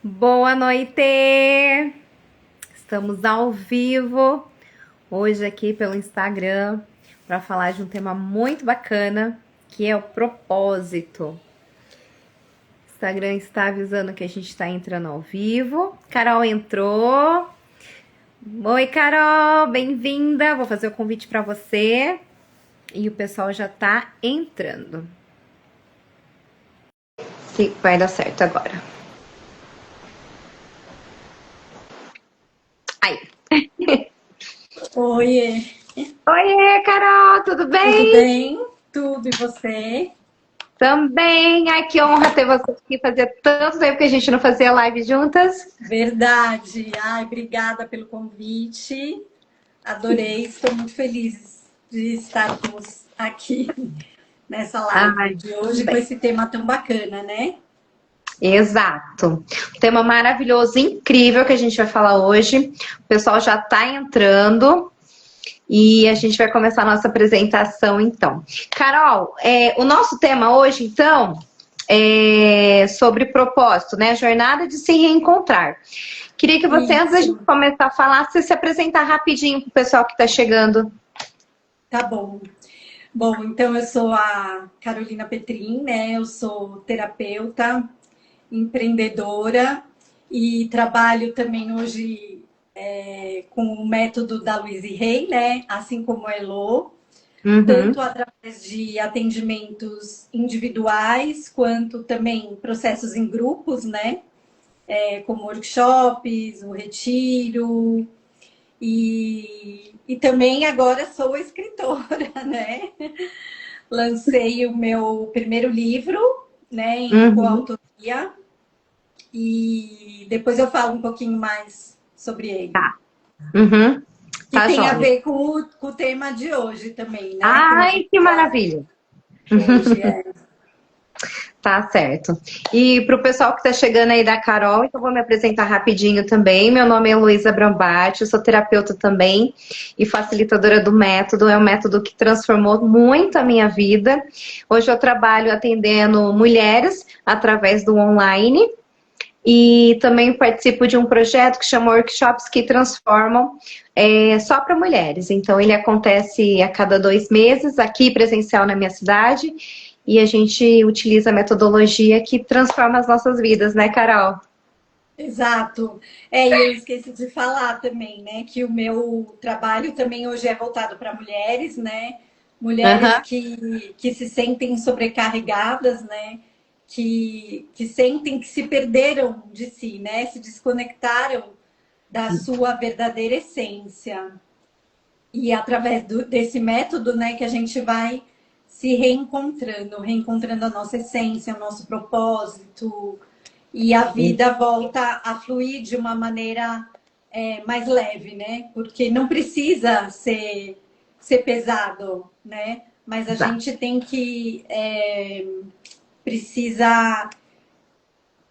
Boa noite! Estamos ao vivo hoje aqui pelo Instagram para falar de um tema muito bacana, que é o propósito. O Instagram está avisando que a gente está entrando ao vivo. Carol entrou. Oi, Carol, bem-vinda. Vou fazer o convite para você e o pessoal já está entrando. Se vai dar certo agora. Aí. Oiê. Oiê, Carol, tudo bem? Tudo bem? Tudo, e você? Também. Ai, que honra ter você aqui. Fazia tanto tempo que a gente não fazia live juntas. Verdade. Ai, obrigada pelo convite. Adorei, estou muito feliz de estarmos aqui nessa live de hoje com esse tema tão bacana, né? Exato. Um tema maravilhoso, incrível que a gente vai falar hoje. O pessoal já está entrando e a gente vai começar a nossa apresentação, então. Carol, o nosso tema hoje, então, é sobre propósito, né? Jornada de se reencontrar. Queria que você, antes da gente começar a falar, você se apresentar rapidinho para o pessoal que está chegando. Tá bom. Bom, então eu sou a Carolina Petrin, né? Eu sou terapeuta, empreendedora e trabalho também hoje com o método da Louise Hay, né? Assim como a Elo, tanto através de atendimentos individuais, quanto também processos em grupos, né? Como workshops, o retiro. E também agora sou escritora, né? Lancei o meu primeiro livro, né? Em coautoria. E depois eu falo um pouquinho mais sobre ele. Tá. Que tem a ver com o tema de hoje também, né? Ai, que maravilha! Hoje Tá certo. E para o pessoal que está chegando aí da Carol, então vou me apresentar rapidinho também. Meu nome é Luísa Brambati, eu sou terapeuta também e facilitadora do método. É um método que transformou muito a minha vida. Hoje eu trabalho atendendo mulheres através do online. E também participo de um projeto que chama Workshops que Transformam, só para mulheres. Então, ele acontece a cada 2 meses, aqui presencial na minha cidade, e a gente utiliza a metodologia que transforma as nossas vidas, né, Carol? Exato. E eu esqueci de falar também, né, que o meu trabalho também hoje é voltado para mulheres, né? Mulheres que se sentem sobrecarregadas, né? Que sentem que se perderam de si, né? Se desconectaram da sua verdadeira essência. E através desse método, né, que a gente vai se reencontrando a nossa essência, o nosso propósito, e a vida volta a fluir de uma maneira mais leve, né? Porque não precisa ser pesado, né? Mas a gente tem que precisa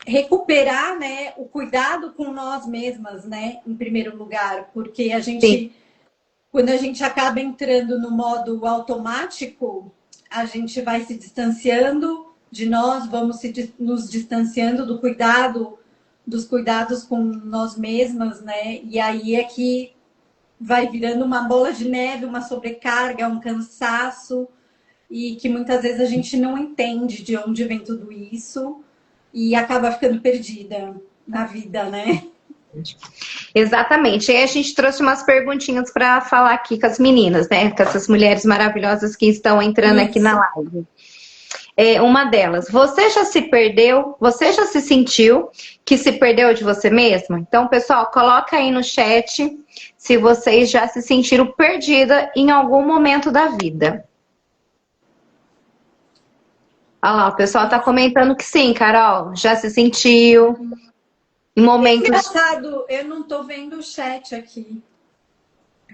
recuperar, né, o cuidado com nós mesmas, né, em primeiro lugar, porque a gente, quando a gente acaba entrando no modo automático, a gente vai se distanciando de nós, vamos nos distanciando dos cuidados com nós mesmas, né, e aí é que vai virando uma bola de neve, uma sobrecarga, um cansaço, e que muitas vezes a gente não entende de onde vem tudo isso, e acaba ficando perdida na vida, né? Exatamente. E aí a gente trouxe umas perguntinhas para falar aqui com as meninas, né? Com essas mulheres maravilhosas que estão entrando aqui na live. Uma delas, você já se perdeu? Você já se sentiu que se perdeu de você mesma? Então, pessoal, coloca aí no chat se vocês já se sentiram perdida em algum momento da vida. Olha lá, o pessoal tá comentando que sim, Carol, já se sentiu em momentos... Engraçado, eu não tô vendo o chat aqui.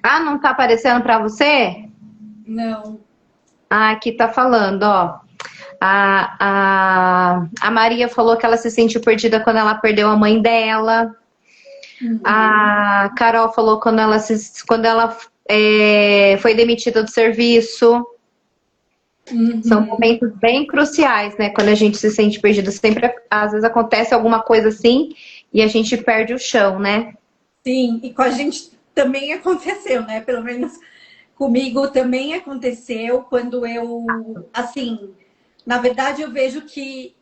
Ah, não tá aparecendo para você? Não. Ah, aqui tá falando, ó. A Maria falou que ela se sentiu perdida quando ela perdeu a mãe dela. A Carol falou quando ela foi demitida do serviço. São momentos bem cruciais, né? Quando a gente se sente perdido. Sempre, às vezes, acontece alguma coisa assim e a gente perde o chão, né? Sim, e com a gente também aconteceu, né? Pelo menos comigo também aconteceu quando eu, assim, na verdade eu vejo que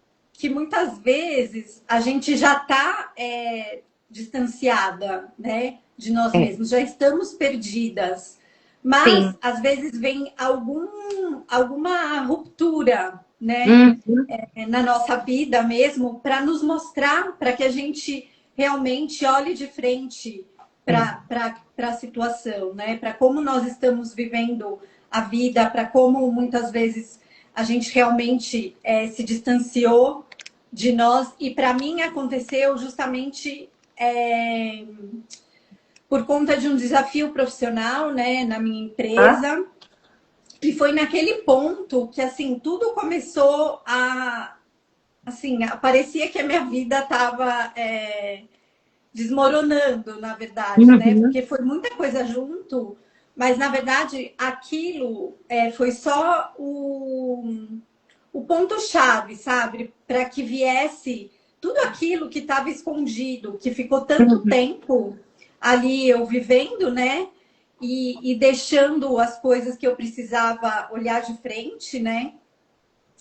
muitas vezes a gente já está distanciada, né? De nós É, mesmos, já estamos perdidas. Mas sim. às vezes vem alguma ruptura, né? Uhum. Na nossa vida mesmo, para nos mostrar, para que a gente realmente olhe de frente É. para a situação, né? Para como nós estamos vivendo a vida, para como muitas vezes a gente realmente se distanciou de nós. E para mim aconteceu justamente por conta de um desafio profissional, né, na minha Hã? empresa. E foi naquele ponto que assim tudo começou a assim, parecia que a minha vida estava desmoronando, na verdade, né? Uhum. Porque foi muita coisa junto, mas na verdade aquilo foi só o ponto-chave, sabe? Para que viesse tudo aquilo que estava escondido, que ficou tanto Uhum. tempo ali eu vivendo, né? E deixando as coisas que eu precisava olhar de frente, né?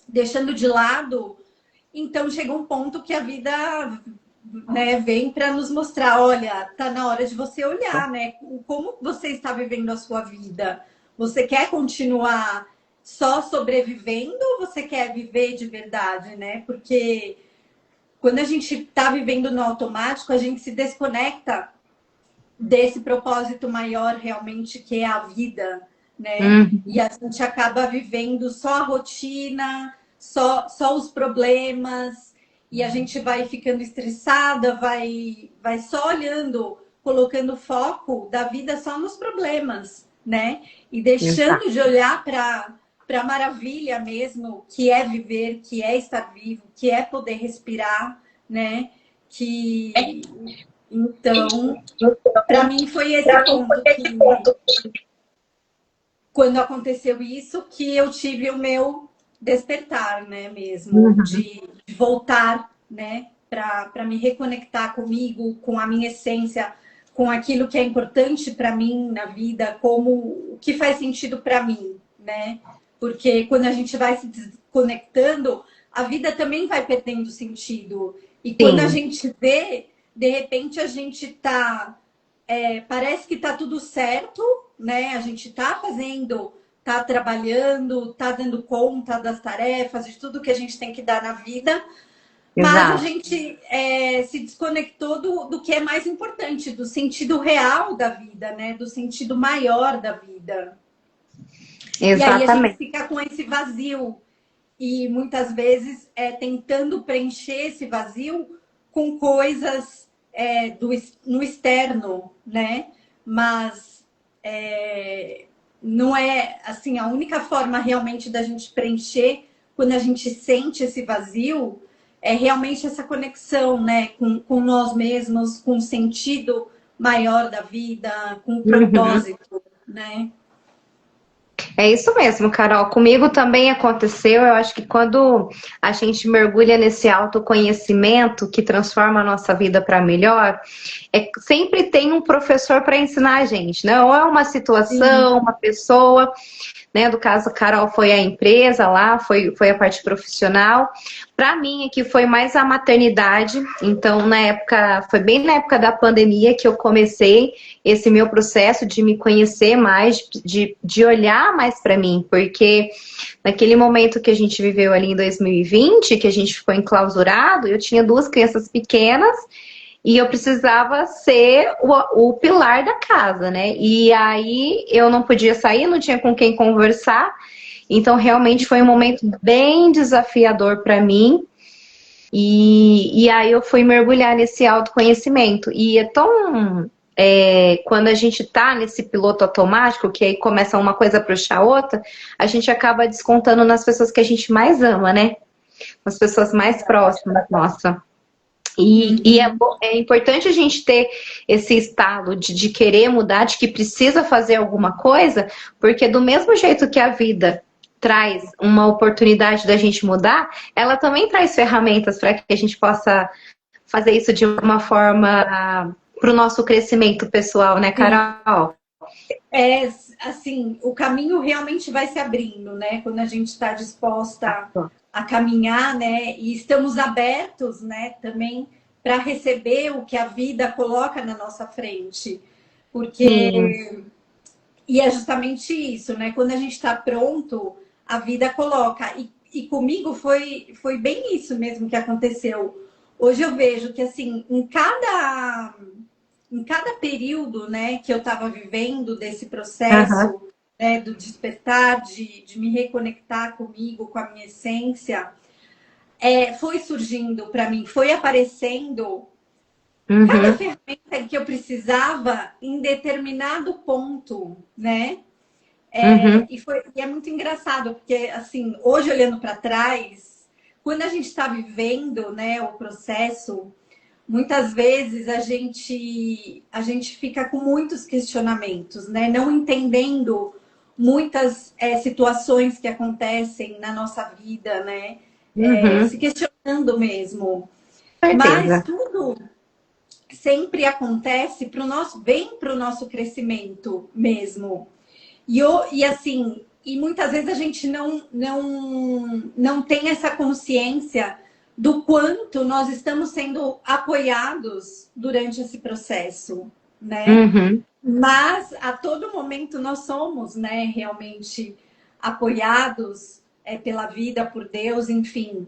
Deixando de lado. Então chega um ponto que a vida, né, vem para nos mostrar, olha, tá na hora de você olhar, né? Como você está vivendo a sua vida? Você quer continuar só sobrevivendo ou você quer viver de verdade, né? Porque quando a gente está vivendo no automático, a gente se desconecta desse propósito maior realmente que é a vida, né? E Uhum. a gente acaba vivendo só a rotina, só os problemas, e a gente vai ficando estressada, vai só olhando, colocando foco da vida só nos problemas, né? E deixando Exato. de olhar para a maravilha mesmo, que é viver, que é estar vivo, que é poder respirar, né? Que então para mim foi esse ponto que, quando aconteceu isso, que eu tive o meu despertar, né, mesmo, Uhum. de voltar, né, para me reconectar comigo, com a minha essência, com aquilo que é importante para mim na vida, como o que faz sentido para mim, né? Porque quando a gente vai se desconectando, a vida também vai perdendo sentido. E quando a Sim, gente vê, de repente a gente tá parece que está tudo certo, né? A gente está fazendo, está trabalhando, está dando conta das tarefas, de tudo que a gente tem que dar na vida, mas a exato. gente se desconectou do que é mais importante, do sentido real da vida, né? Do sentido maior da vida. E aí a gente Exatamente. fica com esse vazio e muitas vezes tentando preencher esse vazio com coisas no externo, né? Mas não é assim a única forma realmente da gente preencher quando a gente sente esse vazio é realmente essa conexão, né? Com nós mesmos, com o sentido maior da vida, com o Uhum. propósito, né? É isso mesmo, Carol. Comigo também aconteceu. Eu acho que quando a gente mergulha nesse autoconhecimento que transforma a nossa vida para melhor, sempre tem um professor para ensinar a gente, né? Ou é uma Sim, situação, uma pessoa, né? Do caso, Carol foi a empresa lá, foi a parte profissional. Para mim, aqui foi mais a maternidade. Então, na época, foi bem na época da pandemia que eu comecei esse meu processo de me conhecer mais, de olhar mais para mim, porque naquele momento que a gente viveu ali em 2020, que a gente ficou enclausurado, eu tinha duas crianças pequenas e eu precisava ser o pilar da casa, né? E aí eu não podia sair, não tinha com quem conversar. Então, realmente foi um momento bem desafiador para mim. E aí eu fui mergulhar nesse autoconhecimento. E é tão. Quando a gente tá nesse piloto automático, que aí começa uma coisa a puxar a outra, a gente acaba descontando nas pessoas que a gente mais ama, né? As pessoas mais próximas, nossa. uhum, É importante a gente ter esse estado de querer mudar, de que precisa fazer alguma coisa, porque do mesmo jeito que a vida traz uma oportunidade da gente mudar, ela também traz ferramentas para que a gente possa fazer isso de uma forma para o nosso crescimento pessoal, né, Carol? É, assim, o caminho realmente vai se abrindo, né? Quando a gente está disposta a caminhar, né? E estamos abertos, né? Também para receber o que a vida coloca na nossa frente. Sim. Porque... E é justamente isso, né? Quando a gente está pronto, a vida coloca. E comigo foi bem isso mesmo que aconteceu. Hoje eu vejo que, assim, em cada período, né, que eu estava vivendo desse Aham. processo, né, do despertar, de me reconectar comigo, com a minha essência, foi surgindo para mim, foi aparecendo cada Uhum. ferramenta que eu precisava em determinado ponto, né? Uhum. E é muito engraçado, porque, assim, hoje olhando para trás, quando a gente está vivendo, né, o processo, muitas vezes a gente fica com muitos questionamentos, né? Não entendendo muitas situações que acontecem na nossa vida, né? Se Uhum. questionando mesmo. Mas Certeza. tudo sempre acontece bem para o nosso crescimento mesmo. E assim, e muitas vezes a gente não tem essa consciência do quanto nós estamos sendo apoiados durante esse processo, né? Uhum. Mas a todo momento nós somos, né, realmente apoiados pela vida, por Deus, enfim.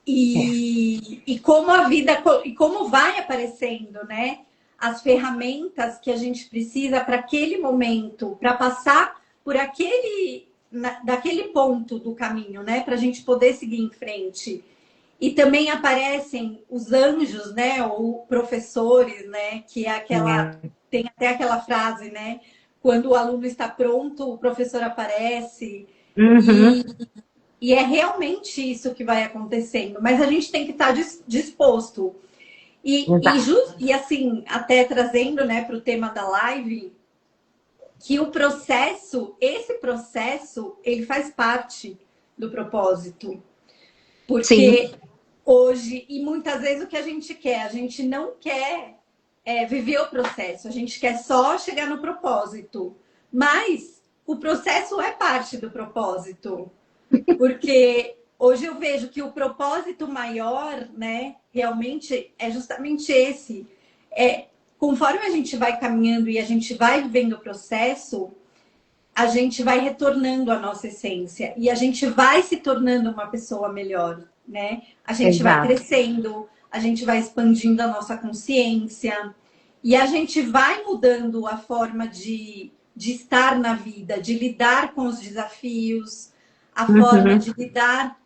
É. E como a vida, e como vai aparecendo, né? As ferramentas que a gente precisa para aquele momento, para passar por daquele ponto do caminho, né? Para a gente poder seguir em frente. E também aparecem os anjos, né? Ou professores, né? Que é É. tem até aquela frase, né? Quando o aluno está pronto, o professor aparece. Uhum. E e é realmente isso que vai acontecendo, mas a gente tem que estar disposto. Exato. E assim, até trazendo, né, para o tema da live, que esse processo, ele faz parte do propósito. Sim. Porque hoje, e muitas vezes o que a gente não quer viver o processo, a gente quer só chegar no propósito. Mas o processo é parte do propósito. Porque hoje eu vejo que o propósito maior, né, realmente é justamente esse. Conforme a gente vai caminhando e a gente vai vivendo o processo, a gente vai retornando à nossa essência e a gente vai se tornando uma pessoa melhor, né? A gente vai Exato. crescendo, a gente vai expandindo a nossa consciência e a gente vai mudando a forma de estar na vida, de lidar com os desafios, a forma Uhum. de lidar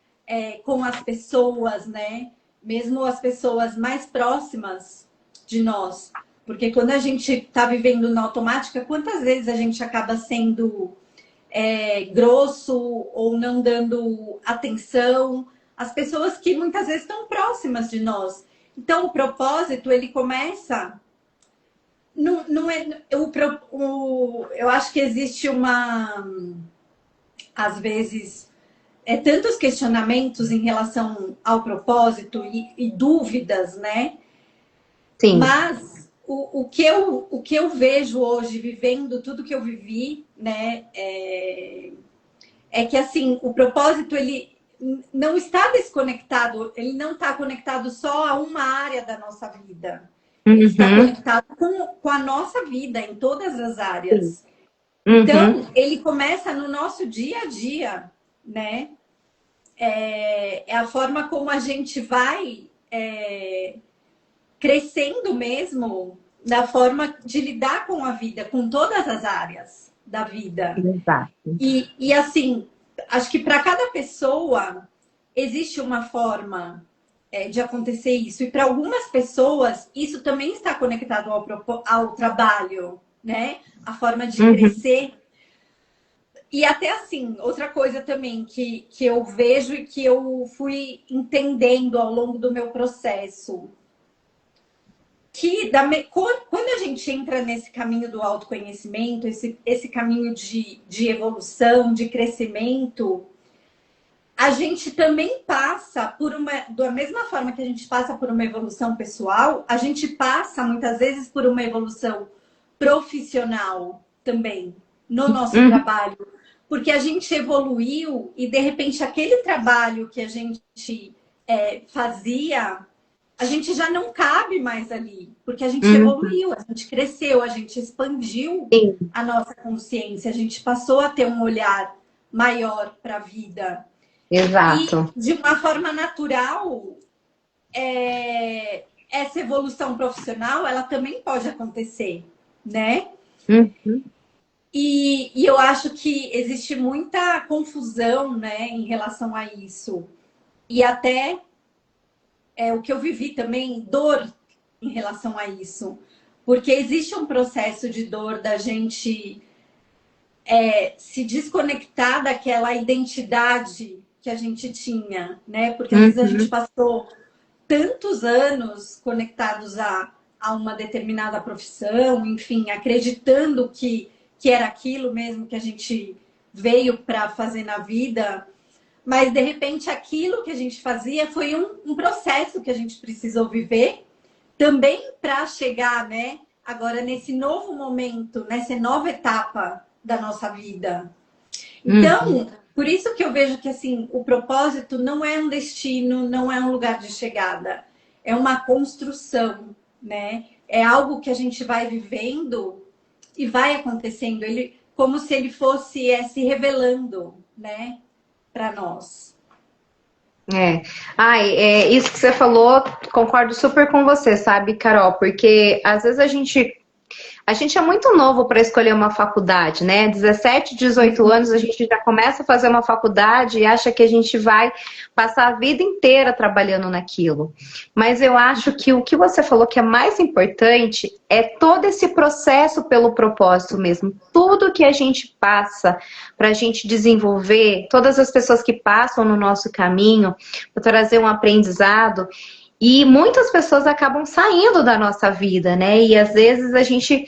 com as pessoas, né? Mesmo as pessoas mais próximas de nós. Porque quando a gente está vivendo na automática, quantas vezes a gente acaba sendo grosso ou não dando atenção às pessoas que muitas vezes estão próximas de nós. Então, o propósito, ele começa... Não é, eu acho que existe às vezes, tantos questionamentos em relação ao propósito e dúvidas, né? Sim. Mas o que eu vejo hoje, vivendo tudo que eu vivi, né, que assim, o propósito ele não está desconectado, ele não está conectado só a uma área da nossa vida. Ele está Uhum. conectado com a nossa vida em todas as Sim. áreas. Uhum. Então, ele começa no nosso dia a dia, né? É a forma como a gente vai crescendo mesmo da forma de lidar com a vida, com todas as áreas da vida. Exato. E assim, acho que para cada pessoa existe uma forma de acontecer isso. E para algumas pessoas, isso também está conectado ao trabalho, né? A forma de Uhum. crescer. E até assim, outra coisa também que eu vejo e que eu fui entendendo ao longo do meu processo, quando a gente entra nesse caminho do autoconhecimento, esse caminho de evolução, de crescimento, a gente também passa por da mesma forma que a gente passa por uma evolução pessoal, a gente passa muitas vezes por uma evolução profissional também no nosso Uhum. trabalho, porque a gente evoluiu e de repente aquele trabalho que a gente fazia, a gente já não cabe mais ali, porque a gente Uhum. evoluiu, a gente cresceu, a gente expandiu Sim, a nossa consciência, a gente passou a ter um olhar maior para a vida. E, exato. de uma forma natural, essa evolução profissional, ela também pode acontecer, né? Uhum. E eu acho que existe muita confusão, né, em relação a isso. E até o que eu vivi também, dor em relação a isso. Porque existe um processo de dor da gente se desconectar daquela identidade que a gente tinha, né? Porque às vezes a gente Uhum. passou tantos anos conectados a uma determinada profissão, enfim, acreditando que era aquilo mesmo que a gente veio para fazer na vida, mas de repente aquilo que a gente fazia foi um processo que a gente precisou viver também para chegar, né, agora nesse novo momento, nessa nova etapa da nossa vida. Uhum. Então, por isso que eu vejo que assim, o propósito não é um destino, não é um lugar de chegada, é uma construção, né? É algo que a gente vai vivendo e vai acontecendo, ele como se ele fosse se revelando, né, para nós. É. Ai, isso que você falou, concordo super com você, sabe, Carol? Porque às vezes a gente é muito novo para escolher uma faculdade, né? 17, 18 anos a gente já começa a fazer uma faculdade e acha que a gente vai passar a vida inteira trabalhando naquilo. Mas eu acho que o que você falou que é mais importante é todo esse processo pelo propósito mesmo. Tudo que a gente passa para a gente desenvolver, todas as pessoas que passam no nosso caminho para trazer um aprendizado. E muitas pessoas acabam saindo da nossa vida, né? E às vezes a gente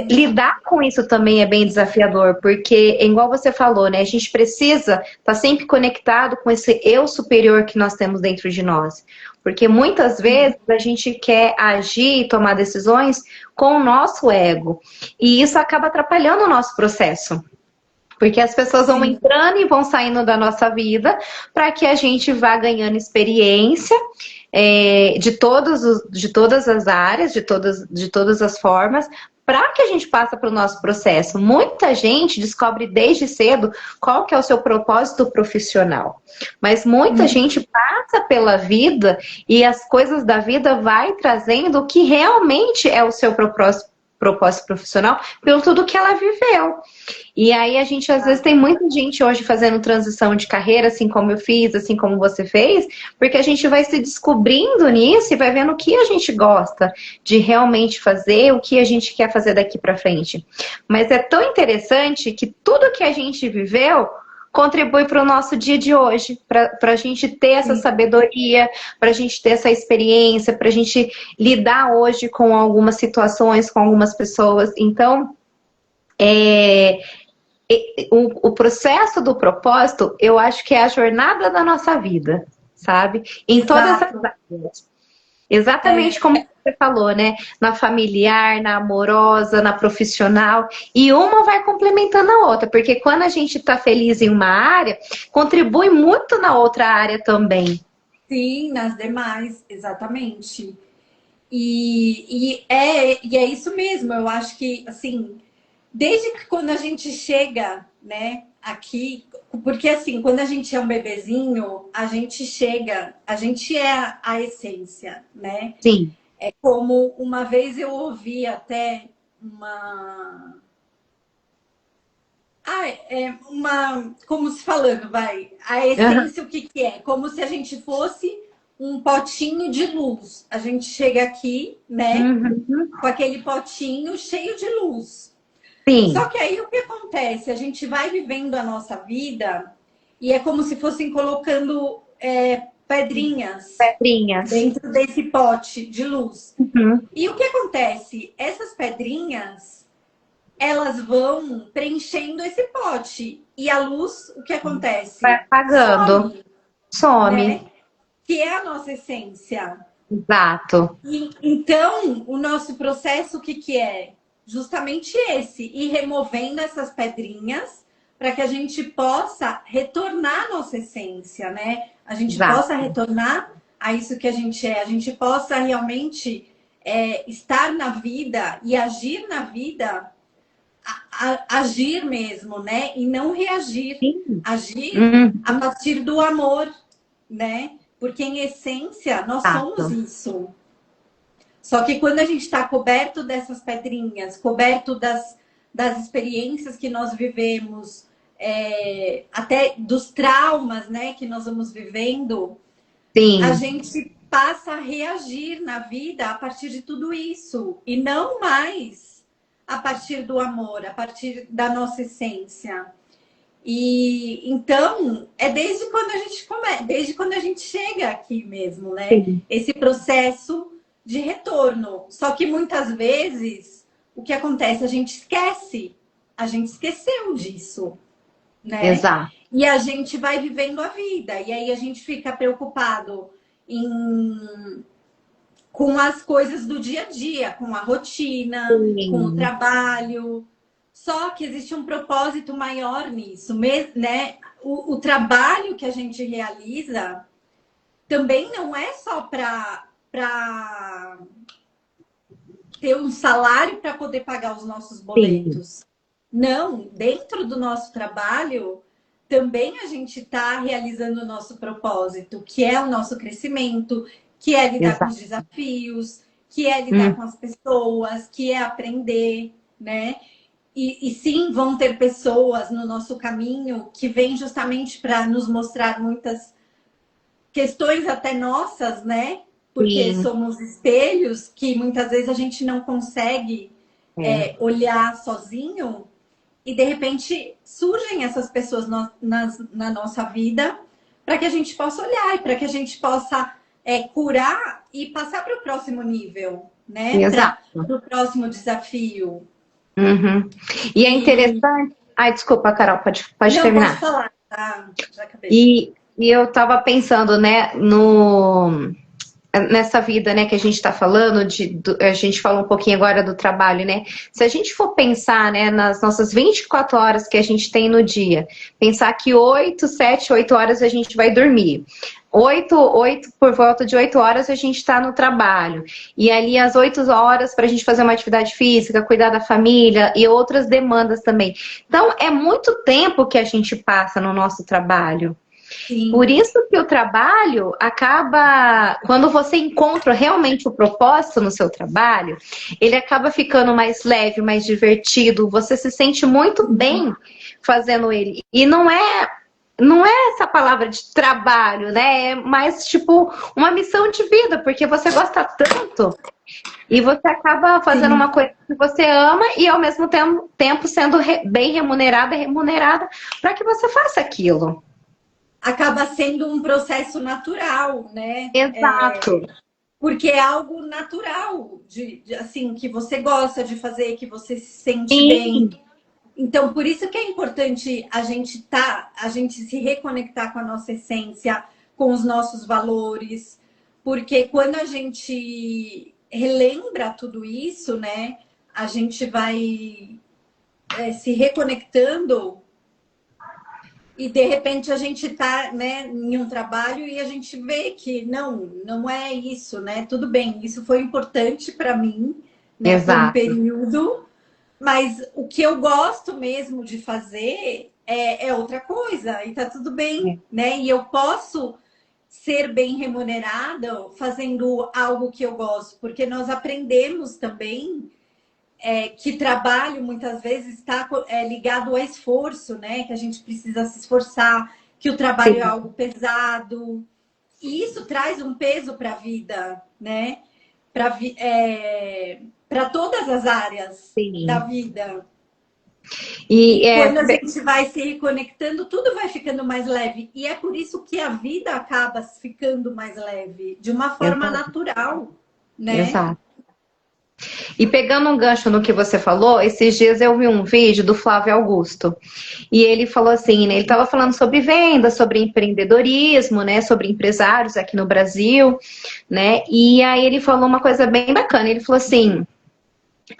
lidar com isso também é bem desafiador, porque, igual você falou, né? A gente precisa estar sempre conectado com esse eu superior que nós temos dentro de nós. Porque muitas vezes a gente quer agir e tomar decisões com o nosso ego. E isso acaba atrapalhando o nosso processo. Porque as pessoas vão Sim, entrando e vão saindo da nossa vida para que a gente vá ganhando experiência de todas as áreas, de todas as formas, para que a gente passe para o nosso processo. Muita gente descobre desde cedo qual que é o seu propósito profissional. Mas muita gente passa pela vida e as coisas da vida vai trazendo o que realmente é o seu propósito profissional pelo tudo que ela viveu. E aí a gente, às vezes, tem muita gente hoje fazendo transição de carreira, assim como eu fiz, assim como você fez, porque a gente vai se descobrindo nisso e vai vendo o que a gente gosta de realmente fazer, o que a gente quer fazer daqui para frente. Mas é tão interessante que tudo que a gente viveu contribui para o nosso dia de hoje, para a gente ter essa sim. sabedoria, para a gente ter essa experiência, para a gente lidar hoje com algumas situações, com algumas pessoas. Então, é, o processo do propósito, eu acho que é a jornada da nossa vida, sabe? Em todas as Exato. áreas. Exatamente É, como você falou, né? Na familiar, na amorosa, na profissional. E uma vai complementando a outra, porque quando a gente está feliz em uma área, contribui muito na outra área também. sim, nas demais, exatamente. E é isso mesmo, eu acho que, assim, desde que quando a gente chega, né, aqui, porque assim, quando a gente é um bebezinho, a gente chega, a gente é a essência, né? Sim. É como uma vez eu ouvi até uma. Como se falando, vai. A Uhum. essência, o que que é? Como se a gente fosse um potinho de luz. A gente chega aqui, né, Uhum. com aquele potinho cheio de luz. Só Sim. que aí o que acontece? A gente vai vivendo a nossa vida e é como se fossem colocando pedrinhas Pedrinhas. dentro desse pote de luz. Uhum. E o que acontece? Essas pedrinhas, elas vão preenchendo esse pote. E a luz, o que Vai acontece? apagando, Some, some. né? Que é a nossa essência. Exato. E, então, o nosso processo, o que, que é? Justamente esse, ir removendo essas pedrinhas para que a gente possa retornar à nossa essência, né? A gente possa Exato. retornar a isso que a gente possa realmente estar na vida e agir na vida, agir mesmo, né? E não reagir. Sim. Agir a Uhum. partir do amor, né? Porque em essência nós somos Exato. isso. Só que quando a gente está coberto dessas pedrinhas, coberto das experiências que nós vivemos, até dos traumas, né, que nós vamos vivendo, a Sim, gente passa a reagir na vida a partir de tudo isso e não mais a partir do amor, a partir da nossa essência. E então é desde quando a gente começa, desde quando a gente chega aqui mesmo, né? sim. Esse processo de retorno. Só que muitas vezes o que acontece? A gente esquece, a gente esqueceu disso, né? Exato. E a gente vai vivendo a vida, e aí a gente fica preocupado com as coisas do dia a dia, com a rotina, com o Sim. trabalho. Só que existe um propósito maior nisso, né? O trabalho que a gente realiza também não é só para ter um salário para poder pagar os nossos Sim. boletos. Não, dentro do nosso trabalho também a gente está realizando o nosso propósito, que é o nosso crescimento, que é lidar com os Exato. desafios, que é lidar Hum. com as pessoas, que é aprender, né? E sim, vão ter pessoas no nosso caminho que vêm justamente para nos mostrar muitas questões até nossas, né? Porque Sim. somos espelhos que muitas vezes a gente não consegue É. olhar sozinho e de repente surgem essas pessoas na nossa vida para que a gente possa olhar e para que a gente possa curar e passar para o próximo nível, né? Para Exato. o próximo desafio. Uhum. E é E interessante. Ai, desculpa, Carol, pode não pode terminar. falar, tá? Já acabei. E eu estava pensando, né, no, nessa vida, né, que a gente está falando, a gente falou um pouquinho agora do trabalho, né? Se a gente for pensar, né, nas nossas 24 horas que a gente tem no dia, pensar que 8, 7, 8 horas a gente vai dormir. Por volta de 8 horas a gente está no trabalho. E ali as 8 horas para a gente fazer uma atividade física, cuidar da família e outras demandas também. Então, é muito tempo que a gente passa no nosso trabalho. Por Sim, isso que o trabalho acaba, quando você encontra realmente o propósito no seu trabalho, ele acaba ficando mais leve, mais divertido, você se sente muito bem fazendo ele. E não é essa palavra de trabalho, né? É mais tipo uma missão de vida, porque você gosta tanto e você acaba fazendo sim. uma coisa que você ama e ao mesmo tempo sendo bem remunerada para que você faça aquilo. Acaba sendo um processo natural, né? Exato. Porque é algo natural, assim, que você gosta de fazer, que você se sente bem. Sim, Então, por isso que é importante a gente se reconectar com a nossa essência, com os nossos valores, porque quando a gente relembra tudo isso, né, a gente vai se reconectando e de repente a gente está, né, em um trabalho e a gente vê que não é isso, né? Tudo bem, isso foi importante para mim, né, por um exato. período, mas o que eu gosto mesmo de fazer é outra coisa e tá tudo bem, né? E eu posso ser bem remunerada fazendo algo que eu gosto, porque nós aprendemos também que trabalho muitas vezes está ligado ao esforço, né? Que a gente precisa se esforçar, que o trabalho é Sim, algo pesado. E isso traz um peso para a vida, né? Para todas as áreas da sim. vida. E E quando a gente vai se reconectando, tudo vai ficando mais leve. E é por isso que a vida acaba ficando mais leve, de uma forma exato, natural, né? exato. E pegando um gancho no que você falou, esses dias eu vi um vídeo do Flávio Augusto. E ele falou assim, né, ele estava falando sobre venda, sobre empreendedorismo, né, sobre empresários aqui no Brasil, né? E aí ele falou uma coisa bem bacana. Ele falou assim: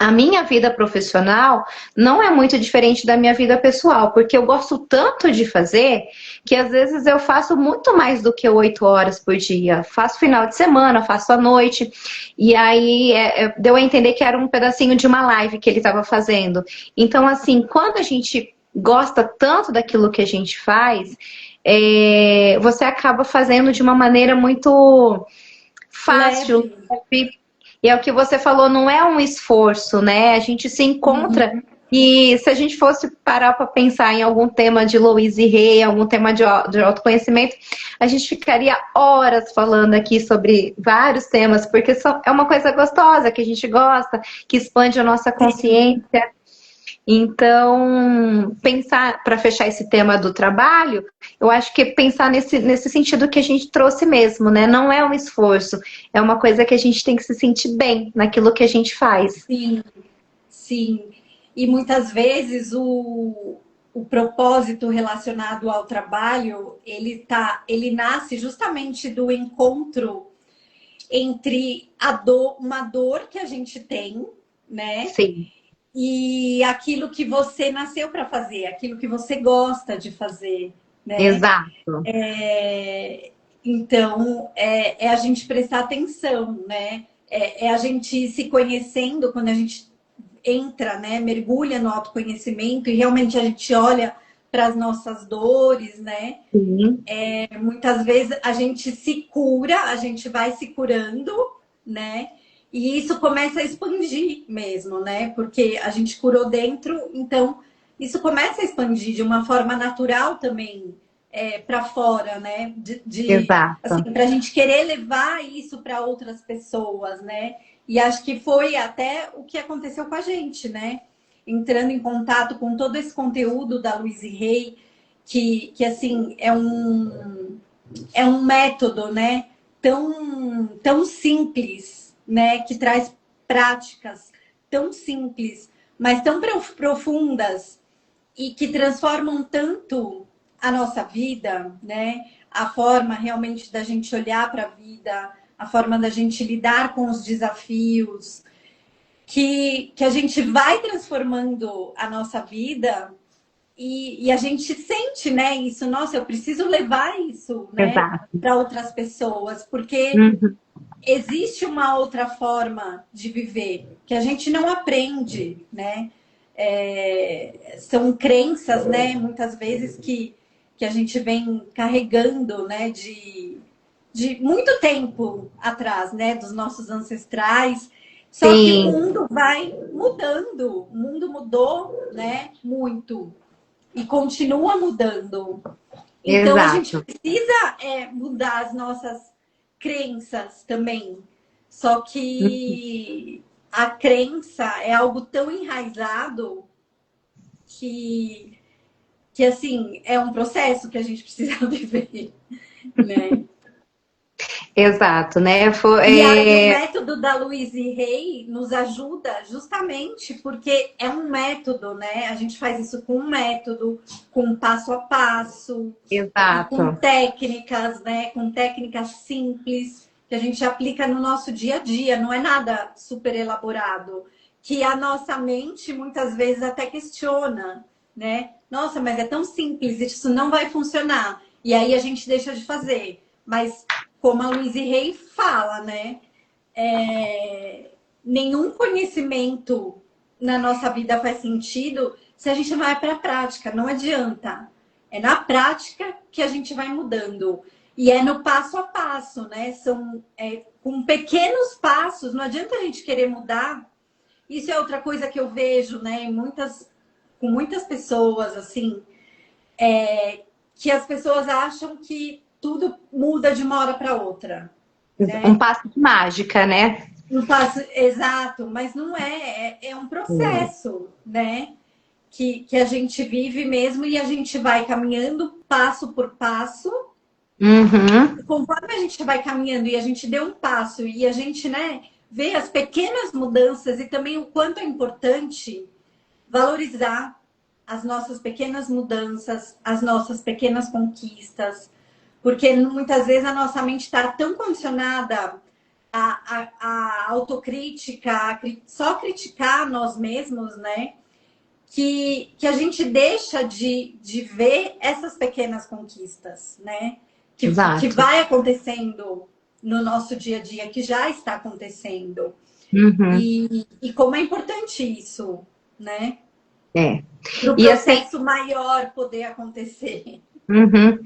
a minha vida profissional não é muito diferente da minha vida pessoal, porque eu gosto tanto de fazer que às vezes eu faço muito mais do que 8 horas por dia. Faço final de semana, faço à noite. E aí deu a entender que era um pedacinho de uma live que ele estava fazendo. Então, assim, quando a gente gosta tanto daquilo que a gente faz, você acaba fazendo de uma maneira muito fácil. Leve. E é o que você falou, não é um esforço, né? A gente se encontra. E se a gente fosse parar para pensar em algum tema de Louise Hay, algum tema de autoconhecimento, a gente ficaria horas falando aqui sobre vários temas, porque é uma coisa gostosa, que a gente gosta, que expande a nossa consciência. Então, pensar, para fechar esse tema do trabalho, eu acho que pensar nesse sentido que a gente trouxe mesmo, né? Não é um esforço, é uma coisa que a gente tem que se sentir bem naquilo que a gente faz. Sim, sim. E muitas vezes o propósito relacionado ao trabalho, ele nasce justamente do encontro entre uma dor que a gente tem, né? Sim. E aquilo que você nasceu para fazer, aquilo que você gosta de fazer, né? Exato. Então, é a gente prestar atenção, né? É a gente se conhecendo quando a gente entra, né? Mergulha no autoconhecimento e realmente a gente olha para as nossas dores, né? Sim. Muitas vezes a gente se cura, a gente vai se curando, né? E isso começa a expandir mesmo, né? Porque a gente curou dentro, então isso começa a expandir de uma forma natural também para fora, né? Exato. Assim, para a gente querer levar isso para outras pessoas, né? E acho que foi até o que aconteceu com a gente, né? Entrando em contato com todo esse conteúdo da Louise Hay, que assim é um método, né? Tão simples, né? Que traz práticas tão simples, mas tão profundas e que transformam tanto a nossa vida, né? A forma realmente da gente olhar para a vida, a forma da gente lidar com os desafios, que a gente vai transformando a nossa vida e a gente sente, né? Isso, nossa, eu preciso levar isso, né? Para outras pessoas, porque existe uma outra forma de viver que a gente não aprende, né? São crenças, né? Muitas vezes que a gente vem carregando, né? De muito tempo atrás, né? Dos nossos ancestrais. Só Sim. que o mundo vai mudando. O mundo mudou, né? Muito. E continua mudando. Então, a gente precisa mudar as nossas crenças também. Só que a crença é algo tão enraizado que assim, é um processo que a gente precisa viver, né? Exato, né? E aí o método da Louise Hay nos ajuda justamente porque é um método, né? A gente faz isso com um método, com um passo a passo, Exato. com técnicas, né? Com técnicas simples que a gente aplica no nosso dia a dia, não é nada super elaborado, que a nossa mente muitas vezes até questiona, né? Nossa, mas é tão simples, isso não vai funcionar. E aí a gente deixa de fazer. Mas como a Louise Hay fala, né? Nenhum conhecimento na nossa vida faz sentido se a gente não vai para a prática, não adianta. É na prática que a gente vai mudando. E é no passo a passo, né? São com pequenos passos, não adianta a gente querer mudar. Isso é outra coisa que eu vejo, né? Com muitas pessoas, assim, que as pessoas acham que tudo muda de uma hora para outra. Né? Um passo de mágica, né? Um passo exato, mas não é um processo, né? Que a gente vive mesmo e a gente vai caminhando passo por passo. Conforme a gente vai caminhando e a gente deu um passo e a gente, né, ver as pequenas mudanças e também o quanto é importante valorizar as nossas pequenas mudanças, as nossas pequenas conquistas, porque muitas vezes a nossa mente está tão condicionada a autocrítica, só criticar nós mesmos, né? Que a gente deixa de ver essas pequenas conquistas, né? Que Exato. vai acontecendo no nosso dia a dia, que já está acontecendo. Uhum. E como é importante isso, né? É. Para o E assim, processo maior poder acontecer. uhum.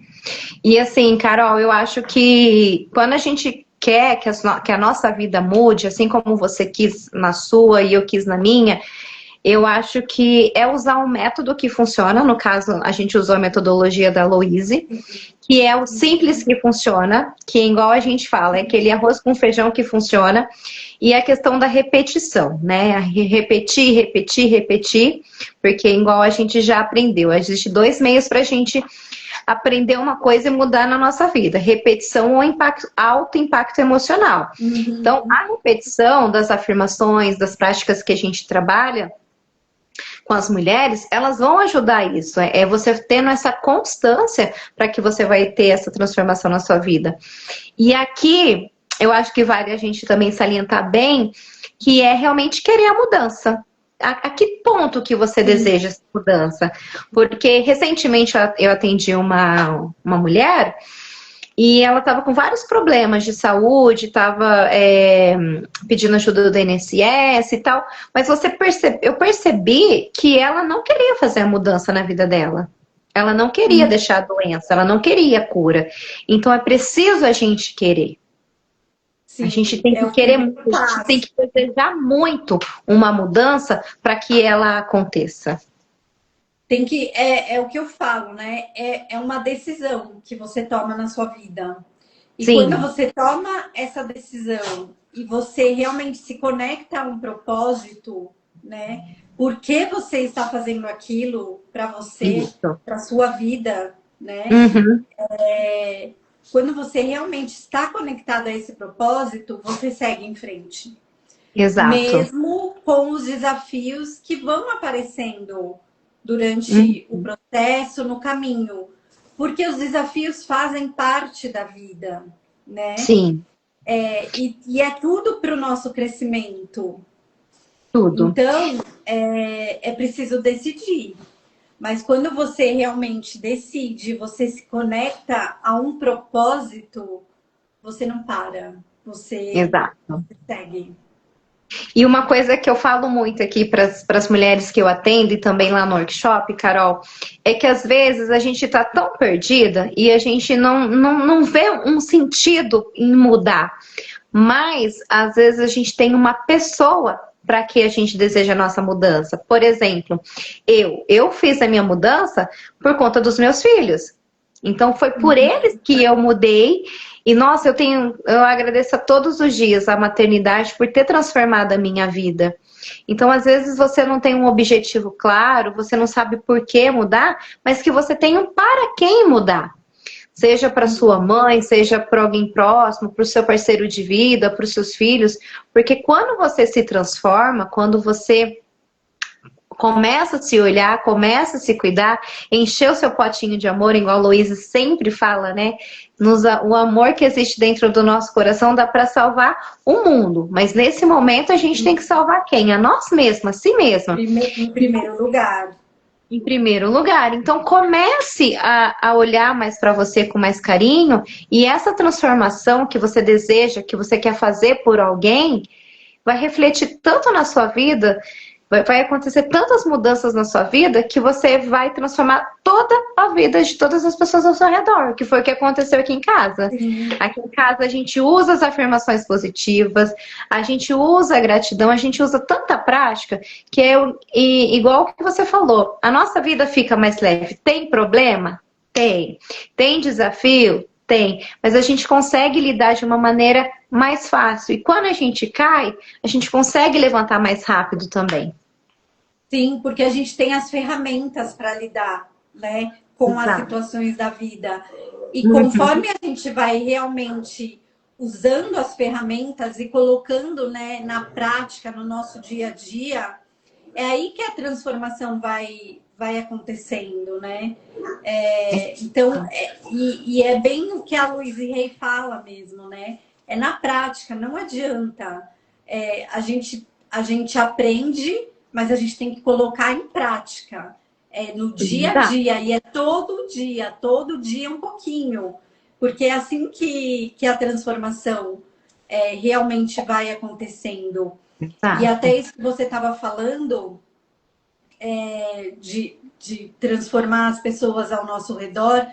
E assim, Carol, eu acho que quando a gente quer que a nossa vida mude, assim como você quis na sua e eu quis na minha, eu acho que é usar um método que funciona. No caso, a gente usou a metodologia da Louise, que é o simples que funciona, que é igual a gente fala, é aquele arroz com feijão que funciona, e a questão da repetição, né? Repetir, repetir, repetir, porque igual a gente já aprendeu, existe dois meios para a gente aprender uma coisa e mudar na nossa vida: repetição ou impacto, alto impacto emocional. Então, a repetição das afirmações, das práticas que a gente trabalha com as mulheres, elas vão ajudar isso. É você tendo essa constância para que você vai ter essa transformação na sua vida. E aqui, eu acho que vale a gente também salientar bem que é realmente querer a mudança. A que ponto que você deseja essa mudança? Porque recentemente eu atendi uma mulher e ela estava com vários problemas de saúde, estava pedindo ajuda do INSS e tal, mas eu percebi que ela não queria fazer a mudança na vida dela. Ela não queria deixar a doença, ela não queria a cura. Então é preciso a gente querer. Sim, A gente tem é que o querer primeiro muito, a gente tem passo. que desejar muito uma mudança para que ela aconteça. Tem que, é o que eu falo, né? É uma decisão que você toma na sua vida. E quando Sim, você toma essa decisão e você realmente se conecta a um propósito, né? Por que você está fazendo aquilo para você, isso. para sua vida, né? Uhum, Quando você realmente está conectado a esse propósito, você segue em frente. exato. Mesmo com os desafios que vão aparecendo Uhum, durante o processo, no caminho. Porque os desafios fazem parte da vida, né? sim, E é tudo para o nosso crescimento. tudo. Então, é preciso decidir. Mas quando você realmente decide, você se conecta a um propósito, você não para, você Exato. segue. E uma coisa que eu falo muito aqui para as mulheres que eu atendo e também lá no workshop, Carol, é que às vezes a gente está tão perdida e a gente não vê um sentido em mudar. Mas às vezes a gente tem uma pessoa para que a gente deseja a nossa mudança. Por exemplo, eu fiz a minha mudança por conta dos meus filhos. Então foi por eles que eu mudei. E nossa, eu agradeço a todos os dias a maternidade por ter transformado a minha vida. Então, às vezes você não tem um objetivo claro, você não sabe por que mudar, mas que você tem um para quem mudar. Seja para sua mãe, seja para alguém próximo, para o seu parceiro de vida, para os seus filhos, porque quando você se transforma, quando você começa a se olhar, começa a se cuidar, encher o seu potinho de amor, igual a Luísa sempre fala, né? O amor que existe dentro do nosso coração dá para salvar o mundo, mas nesse momento a gente tem que salvar quem? A nós mesmas, a si mesma. Em primeiro lugar. Em primeiro lugar. Então comece a olhar mais para você com mais carinho, e essa transformação que você deseja, que você quer fazer por alguém, vai refletir tanto na sua vida, vai acontecer tantas mudanças na sua vida, que você vai transformar toda a vida de todas as pessoas ao seu redor, que foi o que aconteceu aqui em casa. Sim. Aqui em casa a gente usa as afirmações positivas, a gente usa a gratidão, a gente usa tanta prática que igual o que você falou, a nossa vida fica mais leve. Tem problema? Tem. Tem desafio? Tem. Mas a gente consegue lidar de uma maneira mais fácil. E quando a gente cai, a gente consegue levantar mais rápido também. Sim, porque a gente tem as ferramentas para lidar, né, com as Exato. situações da vida. E conforme a gente vai realmente usando as ferramentas e colocando, né, na prática, no nosso dia a dia, é aí que a transformação vai acontecendo, né? Então, e é bem o que a Louise Hay fala mesmo, né? É na prática, não adianta. A gente aprende, mas a gente tem que colocar em prática. No dia a Exato. dia, e é todo dia um pouquinho. Porque é assim que a transformação realmente vai acontecendo. E Exato. até isso que você estava falando, de transformar as pessoas ao nosso redor,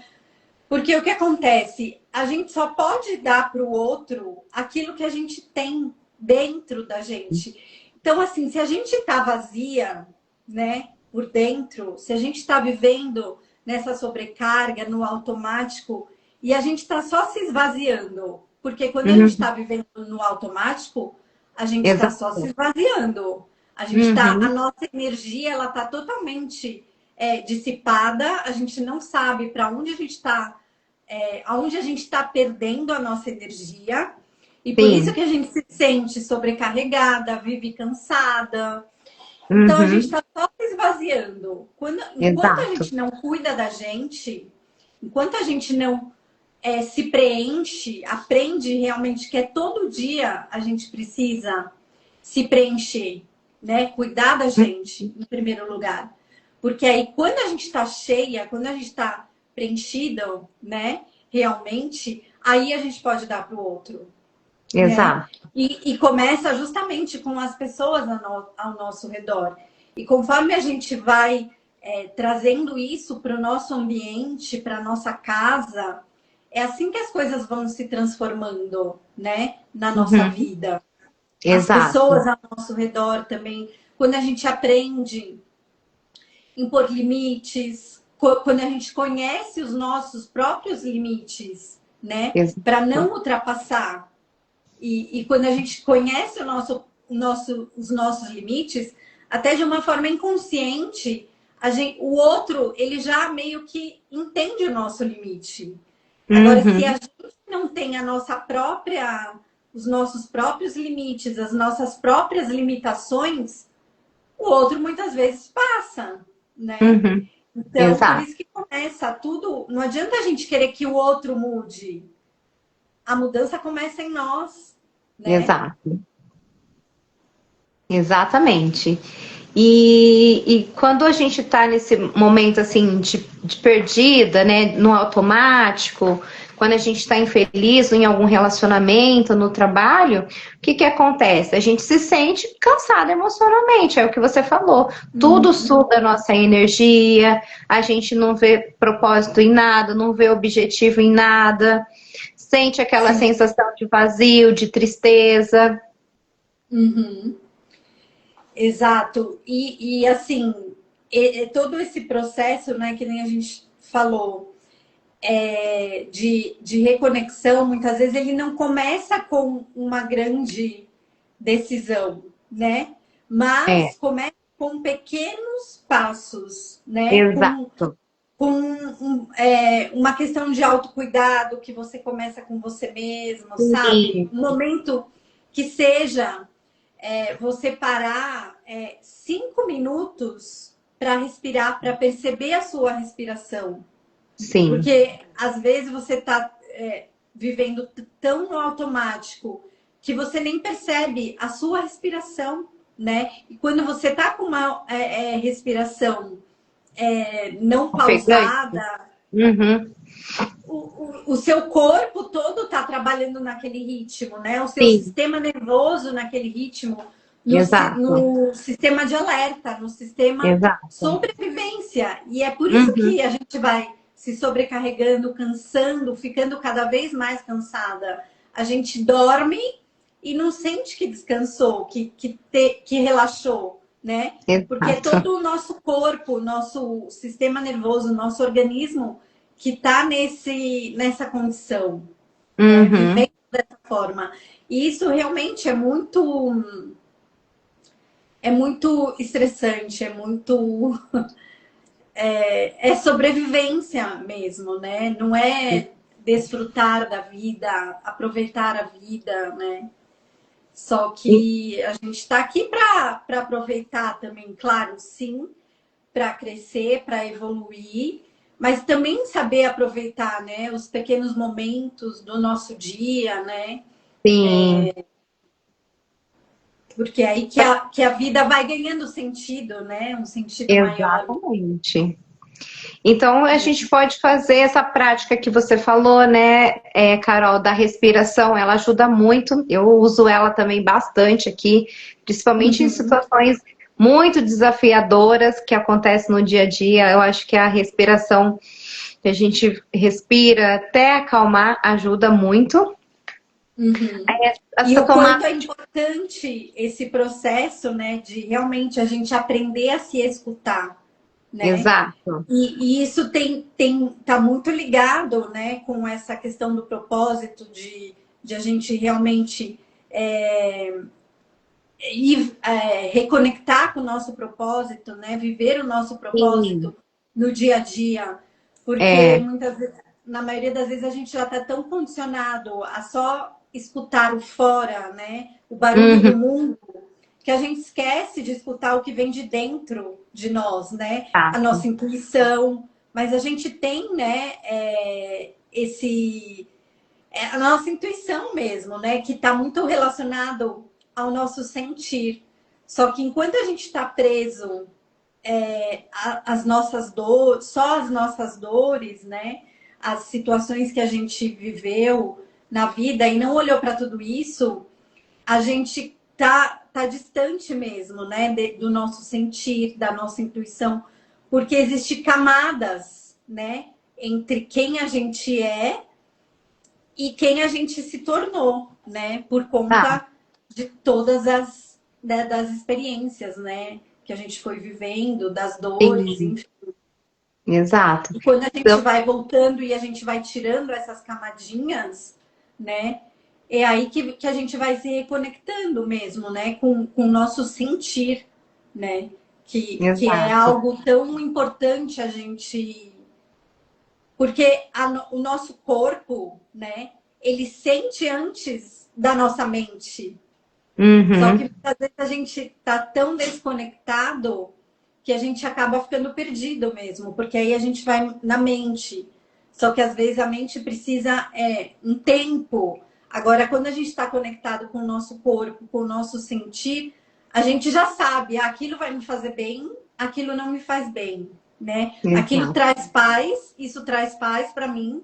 porque o que acontece? A gente só pode dar para o outro aquilo que a gente tem dentro da gente. Então, assim, se a gente está vazia, né, por dentro, se a gente está vivendo nessa sobrecarga, no automático, e a gente está só se esvaziando, porque quando a gente Uhum. está vivendo no automático, a gente está só se Exato. esvaziando. A Uhum. nossa energia, ela está totalmente dissipada, a gente não sabe para onde a gente está, aonde a gente está perdendo a nossa energia, e por isso Sim. que a gente se sente sobrecarregada, vive cansada. Então a gente Uhum. está só se esvaziando. Enquanto a Exato. gente não cuida da gente, enquanto a gente não se preenche, aprende realmente que todo dia a gente precisa se preencher, né? Cuidar da gente, em primeiro lugar. Porque aí, quando a gente está cheia, quando a gente está preenchida, né? Realmente, aí a gente pode dar para o outro, né? Exato. E começa justamente com as pessoas ao nosso redor. E conforme a gente vai trazendo isso para o nosso ambiente, para a nossa casa, é assim que as coisas vão se transformando, né? Na nossa Uhum. vida. As Exato. pessoas ao nosso redor também. Quando a gente aprende a impor limites, quando a gente conhece os nossos próprios limites, né? Para não Exato. ultrapassar. E quando a gente conhece os nossos limites, até de uma forma inconsciente, o outro, ele já meio que entende o nosso limite. Agora, se a Uhum. gente não tem os nossos próprios limites, as nossas próprias limitações, o outro muitas vezes passa, né? Uhum. Então, por Exato. isso que começa tudo. Não adianta a gente querer que o outro mude. A mudança começa em nós, né? Exato. Exatamente. E quando a gente está nesse momento assim de perdida, né, no automático, quando a gente está infeliz em algum relacionamento, no trabalho, o que que acontece? A gente se sente cansado emocionalmente, é o que você falou. Tudo suga a nossa energia, a gente não vê propósito em nada, não vê objetivo em nada, sente aquela Sim. sensação de vazio, de tristeza. Uhum. Exato. E assim, todo esse processo, né, que nem a gente falou, de reconexão, muitas vezes ele não começa com uma grande decisão, né? É, Mas começa com pequenos passos, né? exato. Uma questão de autocuidado que você começa com você mesmo, sabe? Sim. Um momento que seja você parar 5 minutos para respirar, para perceber a sua respiração. Sim. Porque às vezes você está vivendo tão no automático que você nem percebe a sua respiração, né? E quando você está com uma respiração não Ofegante? pausada, Uhum. o seu corpo todo está trabalhando naquele ritmo, né? O seu Sim, sistema nervoso naquele ritmo, exato. no sistema de alerta, no sistema Exato. sobrevivência. E é por isso Uhum. que a gente vai se sobrecarregando, cansando, ficando cada vez mais cansada. A gente dorme e não sente que descansou, que relaxou, né? Porque é Exato. todo o nosso corpo, nosso sistema nervoso, nosso organismo que está nessa condição, né? Uhum. Vivendo dessa forma. E isso realmente é muito estressante, é sobrevivência mesmo, né? Não é desfrutar da vida, aproveitar a vida, né? Só que a gente está aqui para aproveitar também, claro, sim, para crescer, para evoluir, mas também saber aproveitar, né, os pequenos momentos do nosso dia, né? Sim. Porque é aí que a vida vai ganhando sentido, né? Um sentido maior. Exatamente. Então, a gente pode fazer essa prática que você falou, né, Carol, da respiração, ela ajuda muito. Eu uso ela também bastante aqui, principalmente em situações muito desafiadoras que acontecem no dia a dia. Eu acho que a respiração que a gente respira até acalmar ajuda muito. E Essa o quanto tomada... é importante esse processo, né, de realmente a gente aprender a se escutar, né? Exato. E isso tá muito ligado, né, com essa questão do propósito de a gente realmente reconectar com o nosso propósito, né, viver o nosso Sim. propósito no dia a dia, porque É. muitas vezes, na maioria das vezes a gente já está tão condicionado a só escutar o fora, né, o barulho do mundo, que a gente esquece de escutar o que vem de dentro de nós, né? A Exato. nossa intuição. Mas a gente tem, né, a nossa intuição mesmo, né? Que está muito relacionado ao nosso sentir. Só que enquanto a gente está preso às nossas dores, só as nossas dores, né? As situações que a gente viveu na vida e não olhou para tudo isso, a gente tá distante mesmo, né, do nosso sentir, da nossa intuição, porque existem camadas, né, entre quem a gente é e quem a gente se tornou, né, por Tá. conta de todas as das experiências, né, que a gente foi vivendo, das dores, Sim. enfim. Exato. E quando a gente Então, vai voltando e a gente vai tirando essas camadinhas, né? É aí que a gente vai se reconectando mesmo, né? Com o nosso sentir, né? Que é exato. algo tão importante a gente. Porque o nosso corpo, né? Ele sente antes da nossa mente. Só que Uhum. muitas vezes a gente tá tão desconectado que a gente acaba ficando perdido mesmo, porque aí a gente vai na mente. Só que às vezes a mente precisa um tempo. Agora, quando a gente está conectado com o nosso corpo, com o nosso sentir, a gente já sabe, aquilo vai me fazer bem, aquilo não me faz bem, né? Aquilo Exato. traz paz, isso traz paz para mim,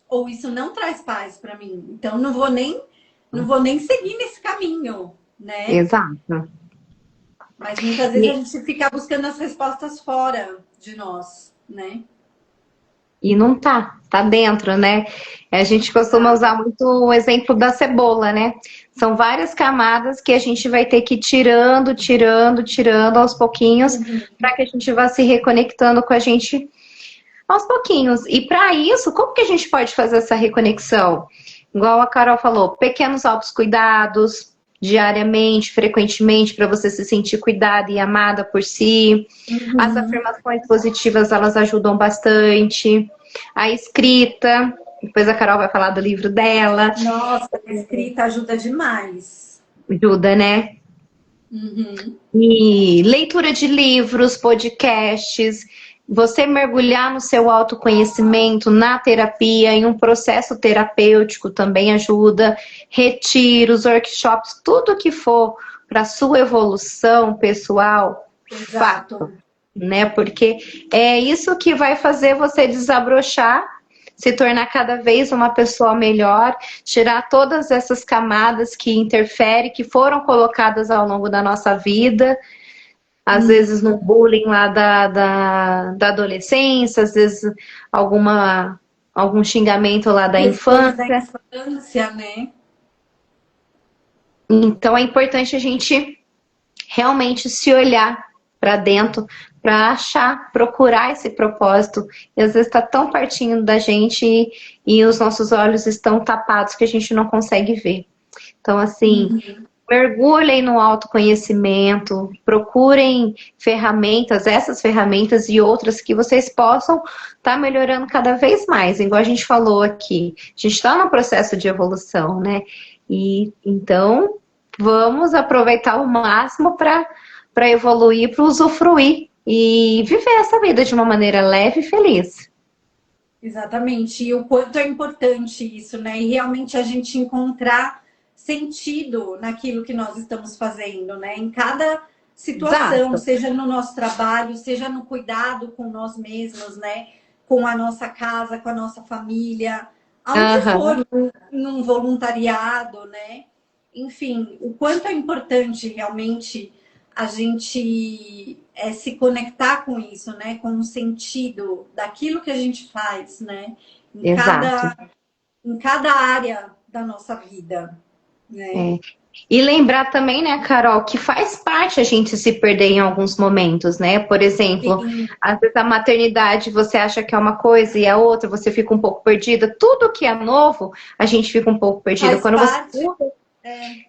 ou isso não traz paz para mim. Então não vou nem seguir nesse caminho, né? Exato. Mas muitas vezes a E, gente fica buscando as respostas fora de nós, né? e não tá dentro, né? A gente costuma Tá. usar muito o exemplo da cebola, né? São várias camadas que a gente vai ter que ir tirando aos pouquinhos, para que a gente vá se reconectando com a gente aos pouquinhos. E para isso, como que a gente pode fazer essa reconexão? Igual a Carol falou, pequenos autocuidados, diariamente, frequentemente, para você se sentir cuidada e amada por si. As afirmações positivas, elas ajudam bastante. A escrita, depois a Carol vai falar do livro dela. Nossa, a escrita ajuda demais. Ajuda, né? E leitura de livros, podcasts, você mergulhar no seu autoconhecimento, na terapia, em um processo terapêutico também ajuda. Retiros, workshops, tudo que for para sua evolução pessoal, Exato. faça, né? Porque é isso que vai fazer você desabrochar, se tornar cada vez uma pessoa melhor, tirar todas essas camadas que interferem, que foram colocadas ao longo da nossa vida, às vezes no bullying lá da adolescência, às vezes algum xingamento lá da Questões da infância. infância, né? Então é importante a gente realmente se olhar para dentro, para achar, procurar esse propósito. E às vezes está tão pertinho da gente e os nossos olhos estão tapados que a gente não consegue ver. Então, assim, mergulhem no autoconhecimento, procurem ferramentas, essas ferramentas e outras que vocês possam estar melhorando cada vez mais. Igual a gente falou aqui, a gente está no processo de evolução, né? E então vamos aproveitar o máximo para evoluir, para usufruir e viver essa vida de uma maneira leve e feliz. Exatamente. E o quanto é importante isso, né? E realmente a gente encontrar sentido naquilo que nós estamos fazendo, né? Em cada situação, Exato. seja no nosso trabalho, seja no cuidado com nós mesmos, né? Com a nossa casa, com a nossa família, aonde Aham. for, num voluntariado, né? Enfim, o quanto é importante realmente a gente se conectar com isso, né? Com o sentido daquilo que a gente faz, né? Em Exato. em cada área da nossa vida, né? É. E lembrar também, né, Carol, que faz parte a gente se perder em alguns momentos, né? Por exemplo, Sim, às vezes a maternidade você acha que é uma coisa e a outra você fica um pouco perdida. Tudo que é novo, a gente fica um pouco perdida. faz Quando você parte. É,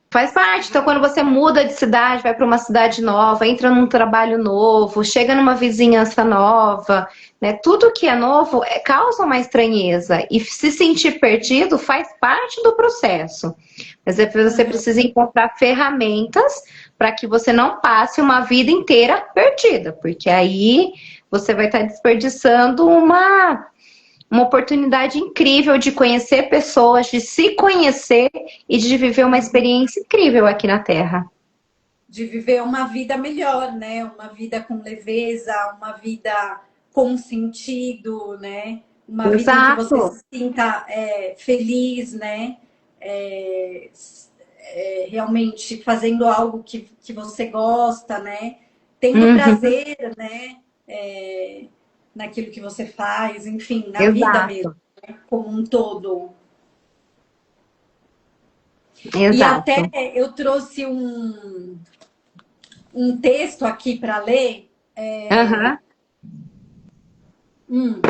faz parte. Então, quando você muda de cidade, vai para uma cidade nova, entra num trabalho novo, chega numa vizinhança nova, né? Tudo que é novo causa uma estranheza. E se sentir perdido faz parte do processo. Mas você uhum. precisa encontrar ferramentas para que você não passe uma vida inteira perdida, porque aí você vai estar desperdiçando uma oportunidade incrível de conhecer pessoas, de se conhecer e de viver uma experiência incrível aqui na Terra. De viver uma vida melhor, né? Uma vida com leveza, uma vida com sentido, né? Uma vida em que você Exato. se sinta feliz, né? É, realmente fazendo algo que você gosta, né? Tendo Uhum. prazer, né? É, naquilo que você faz, enfim, na vida mesmo, Exato. como um todo. E até Exato. eu trouxe um texto aqui para ler. Aham. Hum,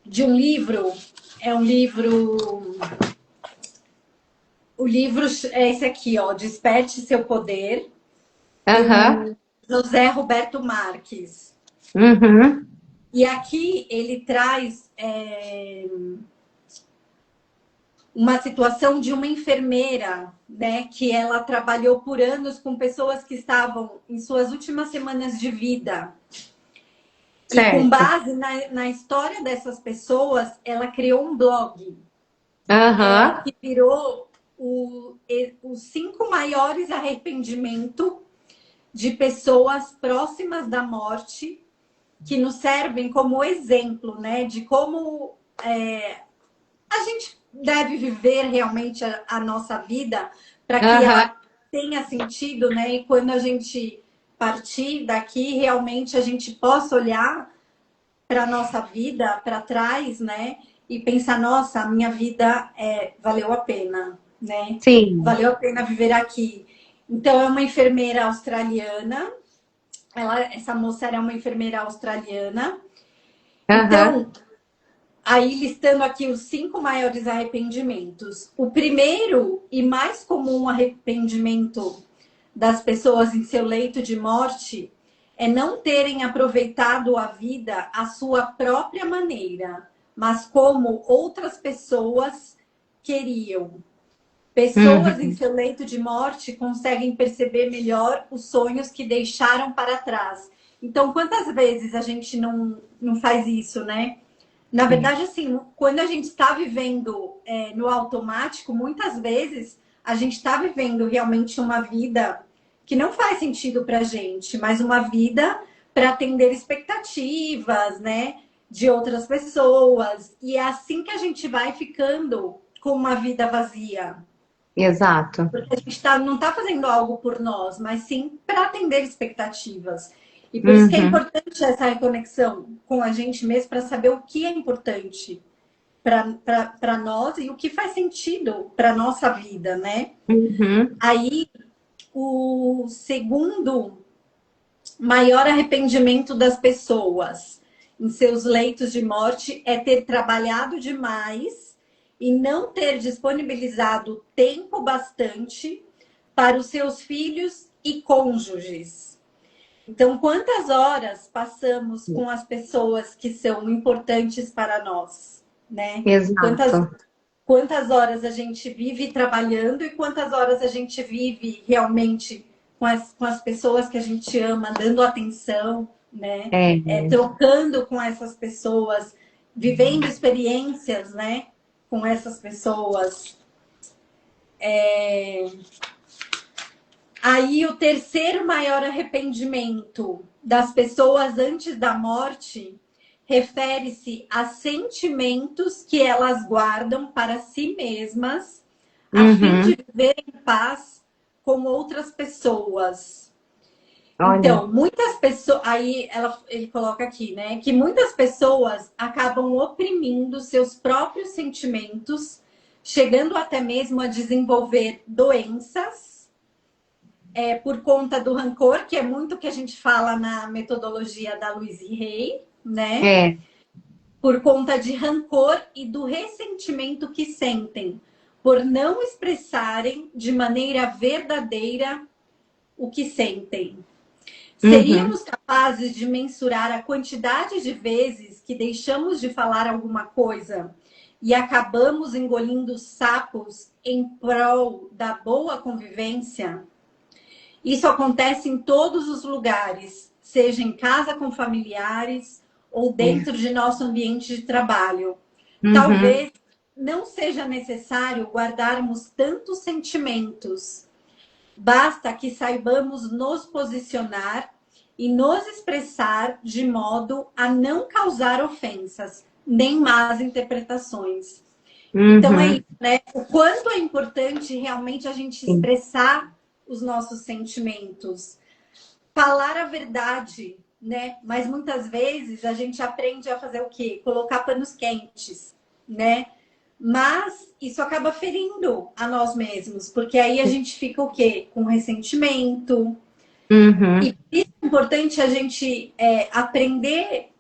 de um livro, é um livro, o livro é esse aqui, ó, Desperte Seu Poder, Aham. do José Roberto Marques. Uhum. E aqui ele traz uma situação de uma enfermeira, né, que ela trabalhou por anos com pessoas que estavam em suas últimas semanas de vida. E com Certo. base na história dessas pessoas, ela criou um blog Aham. que virou os 5 maiores arrependimentos de pessoas próximas da morte, que nos servem como exemplo, né, de como a gente deve viver realmente a nossa vida para que Aham. ela tenha sentido, né? E quando a gente partir daqui, realmente a gente possa olhar para a nossa vida para trás, né? E pensar, nossa, a minha vida valeu a pena, né? Sim. Valeu a pena viver aqui. Então, é uma enfermeira australiana. Essa moça era uma enfermeira australiana. Aham. Então, aí listando aqui os 5 maiores arrependimentos. O primeiro e mais comum arrependimento das pessoas em seu leito de morte é não terem aproveitado a vida à sua própria maneira, mas como outras pessoas queriam. Pessoas em Uhum. seu leito de morte conseguem perceber melhor os sonhos que deixaram para trás. Então, quantas vezes a gente não faz isso, né? Na É. verdade, assim, quando a gente está vivendo no automático, muitas vezes a gente está vivendo realmente uma vida que não faz sentido para a gente, mas uma vida para atender expectativas, né, de outras pessoas. E é assim que a gente vai ficando com uma vida vazia. Exato. Porque a gente não está fazendo algo por nós, mas sim para atender expectativas. E por isso que é Uhum. importante essa reconexão com a gente mesmo para saber o que é importante para nós e o que faz sentido para nossa vida, né? Uhum. Aí, o segundo maior arrependimento das pessoas em seus leitos de morte é ter trabalhado demais e não ter disponibilizado tempo bastante para os seus filhos e cônjuges. Então, quantas horas passamos com as pessoas que são importantes para nós, né? Exato. Quantas horas a gente vive trabalhando e quantas horas a gente vive realmente com as pessoas que a gente ama, dando atenção, né? Trocando com essas pessoas, vivendo experiências, né? Com essas pessoas. Aí o terceiro maior arrependimento das pessoas antes da morte refere-se a sentimentos que elas guardam para si mesmas a fim de viver em paz com outras pessoas. Olha. Então, muitas pessoas, aí ele coloca aqui, né, que muitas pessoas acabam oprimindo seus próprios sentimentos, chegando até mesmo a desenvolver doenças, por conta do rancor, que é muito o que a gente fala na metodologia da Louise Hay, né? Por conta de rancor e do ressentimento que sentem, por não expressarem de maneira verdadeira o que sentem. Seríamos capazes de mensurar a quantidade de vezes que deixamos de falar alguma coisa e acabamos engolindo sapos em prol da boa convivência? Isso acontece em todos os lugares, seja em casa com familiares ou dentro de nosso ambiente de trabalho. Talvez não seja necessário guardarmos tantos sentimentos. Basta que saibamos nos posicionar e nos expressar de modo a não causar ofensas, nem más interpretações. Então é isso, né? O quanto é importante realmente a gente expressar os nossos sentimentos, falar a verdade, né? Mas muitas vezes a gente aprende a fazer o quê? Colocar panos quentes, né? Mas isso acaba ferindo a nós mesmos, porque aí a gente fica o quê? Com ressentimento. E isso é importante a gente aprender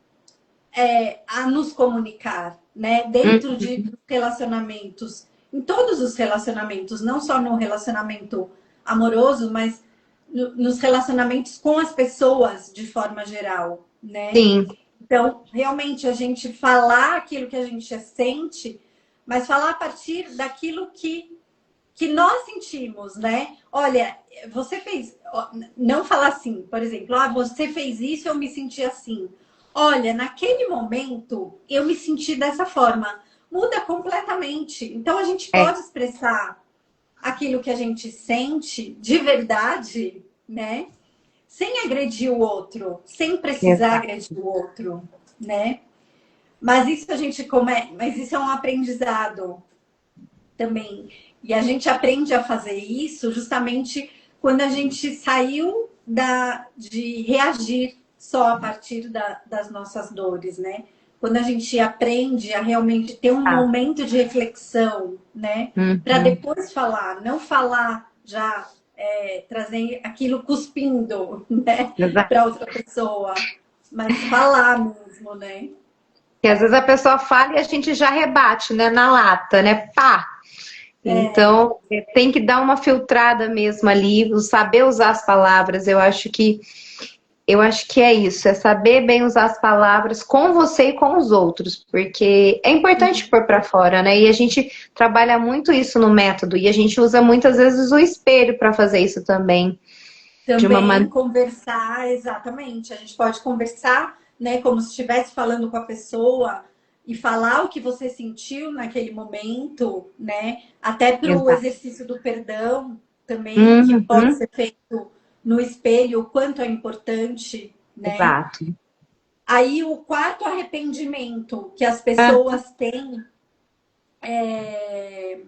a nos comunicar, né? Dentro de relacionamentos, em todos os relacionamentos, não só no relacionamento amoroso, mas nos relacionamentos com as pessoas de forma geral, né? Sim. Então, realmente, a gente falar aquilo que a gente sente, mas falar a partir daquilo que nós sentimos, né? Olha, você fez... Não falar assim, por exemplo, você fez isso, eu me senti assim. Olha, naquele momento, eu me senti dessa forma. Muda completamente. Então, a gente pode expressar aquilo que a gente sente de verdade, né? Sem agredir o outro, sem precisar agredir o outro, né? Mas isso mas isso é um aprendizado também. E a gente aprende a fazer isso justamente quando a gente saiu de reagir só a partir das nossas dores, né? Quando a gente aprende a realmente ter um momento de reflexão, né? Para depois falar, não falar já trazer aquilo cuspindo, né? Para outra pessoa, mas falar mesmo, né? Que às vezes a pessoa fala e a gente já rebate, né? Na lata, né? Pá! Então, tem que dar uma filtrada mesmo ali, saber usar as palavras. Eu acho que é isso, é saber bem usar as palavras com você e com os outros, porque é importante pôr para fora, né? E a gente trabalha muito isso no método, e a gente usa muitas vezes o espelho para fazer isso também. Também conversar, exatamente. A gente pode conversar, né, como se estivesse falando com a pessoa e falar o que você sentiu naquele momento, né? Até para o exercício do perdão também, que pode ser feito no espelho, o quanto é importante, né? Exato. Aí o quarto arrependimento que as pessoas têm é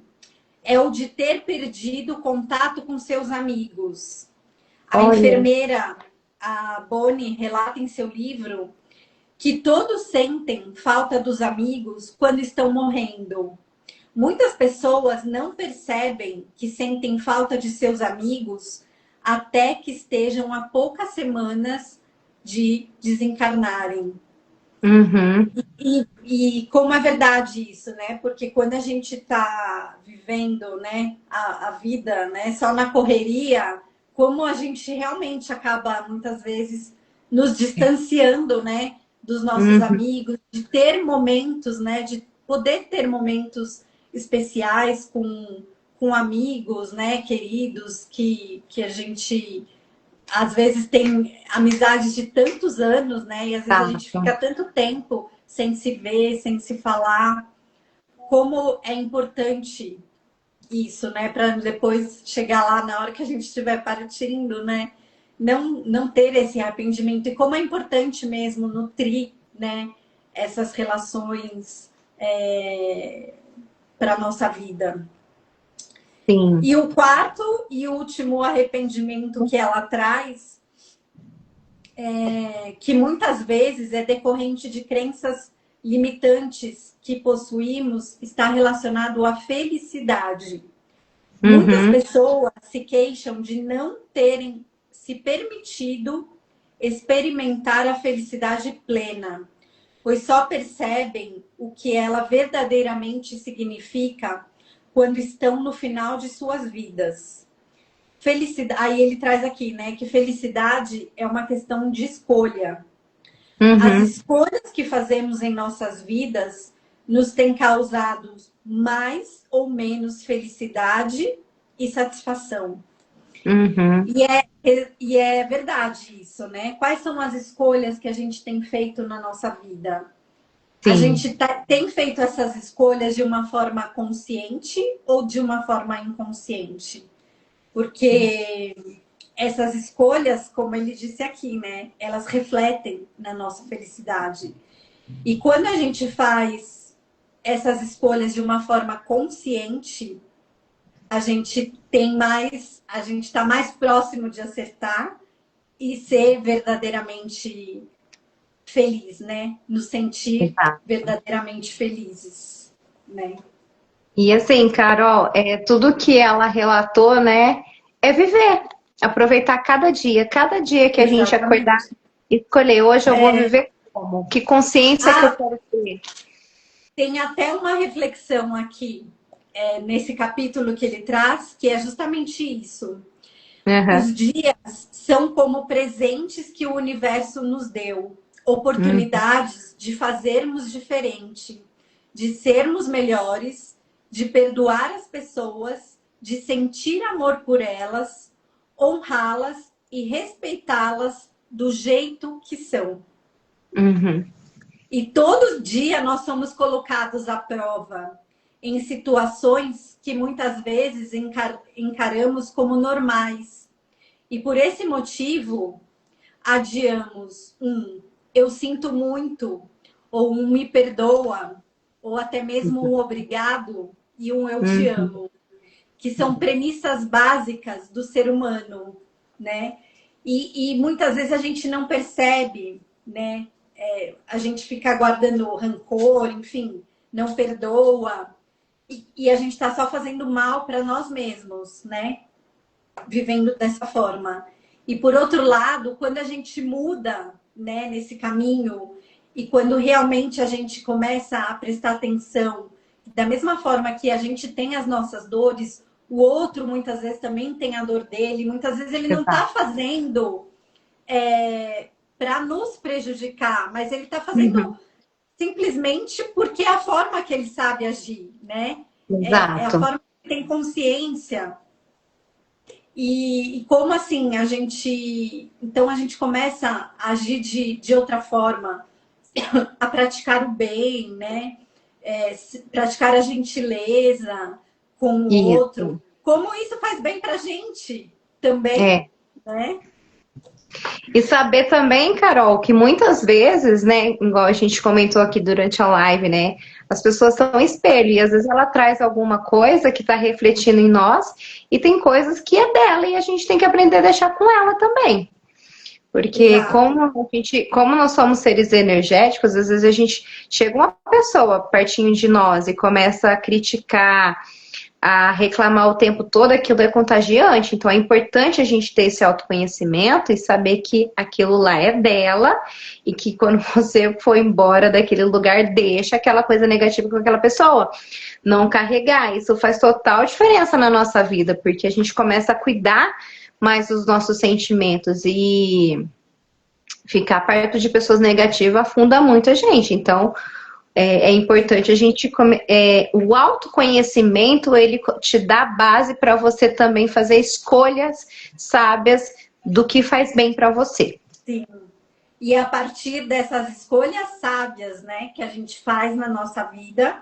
o de ter perdido contato com seus amigos. A enfermeira, a Bonnie, relata em seu livro que todos sentem falta dos amigos quando estão morrendo. Muitas pessoas não percebem que sentem falta de seus amigos até que estejam a poucas semanas de desencarnarem. Uhum. E como é verdade isso, né? Porque quando a gente está vivendo, né, a vida, né, só na correria, como a gente realmente acaba muitas vezes nos distanciando, né, dos nossos Uhum. amigos, de ter momentos, né, de poder ter momentos especiais com amigos, né, queridos que a gente às vezes tem amizades de tantos anos, né? E às vezes a gente Exato. fica tanto tempo sem se ver, sem se falar. Como é importante isso, né? Para depois chegar lá na hora que a gente estiver partindo, né? Não ter esse arrependimento. E como é importante mesmo nutrir, né? Essas relações para a nossa vida. Sim. E o quarto e último arrependimento que ela traz que muitas vezes é decorrente de crenças limitantes que possuímos, está relacionado à felicidade. Muitas Uhum. pessoas se queixam de não terem se permitido experimentar a felicidade plena, pois só percebem o que ela verdadeiramente significa quando estão no final de suas vidas. Felicidade, aí ele traz aqui, né, que felicidade é uma questão de escolha. As Uhum. escolhas que fazemos em nossas vidas nos têm causado mais ou menos felicidade e satisfação. Uhum. E é verdade isso, né? Quais são as escolhas que a gente tem feito na nossa vida? A Sim. gente tem feito essas escolhas de uma forma consciente ou de uma forma inconsciente? Porque essas escolhas, como ele disse aqui, né? Elas refletem na nossa felicidade. E quando a gente faz essas escolhas de uma forma consciente, a gente tem mais, a gente está mais próximo de acertar e ser verdadeiramente feliz, né? Nos sentir Exato. verdadeiramente felizes, né? E assim, Carol, tudo que ela relatou, né, é viver, aproveitar cada dia que a gente acordar, Exatamente. escolher, hoje eu vou viver como? Que consciência que eu Ah, quero ter? tem até uma reflexão aqui, nesse capítulo que ele traz, que é justamente isso. Uhum. Os dias são como presentes que o universo nos deu, Uhum. oportunidades de fazermos diferente, de sermos melhores, de perdoar as pessoas, de sentir amor por elas, honrá-las e respeitá-las do jeito que são. Uhum. E todo dia nós somos colocados à prova em situações que muitas vezes encaramos como normais. E por esse motivo, adiamos um eu sinto muito, ou um me perdoa, ou até mesmo um obrigado e um eu te Uhum. amo, que são premissas básicas do ser humano, né? E muitas vezes a gente não percebe, né? A gente fica guardando rancor, enfim, não perdoa, e a gente está só fazendo mal para nós mesmos, né? Vivendo dessa forma. E por outro lado, quando a gente muda, né, nesse caminho e quando realmente a gente começa a prestar atenção, da mesma forma que a gente tem as nossas dores, o outro muitas vezes também tem a dor dele, muitas vezes ele não está Exato. fazendo para nos prejudicar, mas ele está fazendo Uhum. simplesmente porque é a forma que ele sabe agir, né? É a Exato. forma que ele tem consciência. E como assim a gente. Então a gente começa a agir de outra forma, a praticar o bem, né? Praticar a gentileza com o outro. Isso. Como isso faz bem pra gente também, É. né? E saber também, Carol, que muitas vezes, né, igual a gente comentou aqui durante a live, né, as pessoas são espelho e às vezes ela traz alguma coisa que está refletindo em nós e tem coisas que é dela e a gente tem que aprender a deixar com ela também. Porque Exato. como nós somos seres energéticos, às vezes a gente chega uma pessoa pertinho de nós e começa a criticar, a reclamar o tempo todo, aquilo é contagiante. Então é importante a gente ter esse autoconhecimento e saber que aquilo lá é dela e que quando você for embora daquele lugar, deixa aquela coisa negativa com aquela pessoa. Não carregar. Isso faz total diferença na nossa vida, porque a gente começa a cuidar mais dos nossos sentimentos e ficar perto de pessoas negativas afunda muito a gente. Então, é importante a gente... o autoconhecimento, ele te dá base para você também fazer escolhas sábias do que faz bem para você. Sim. E a partir dessas escolhas sábias, né, que a gente faz na nossa vida,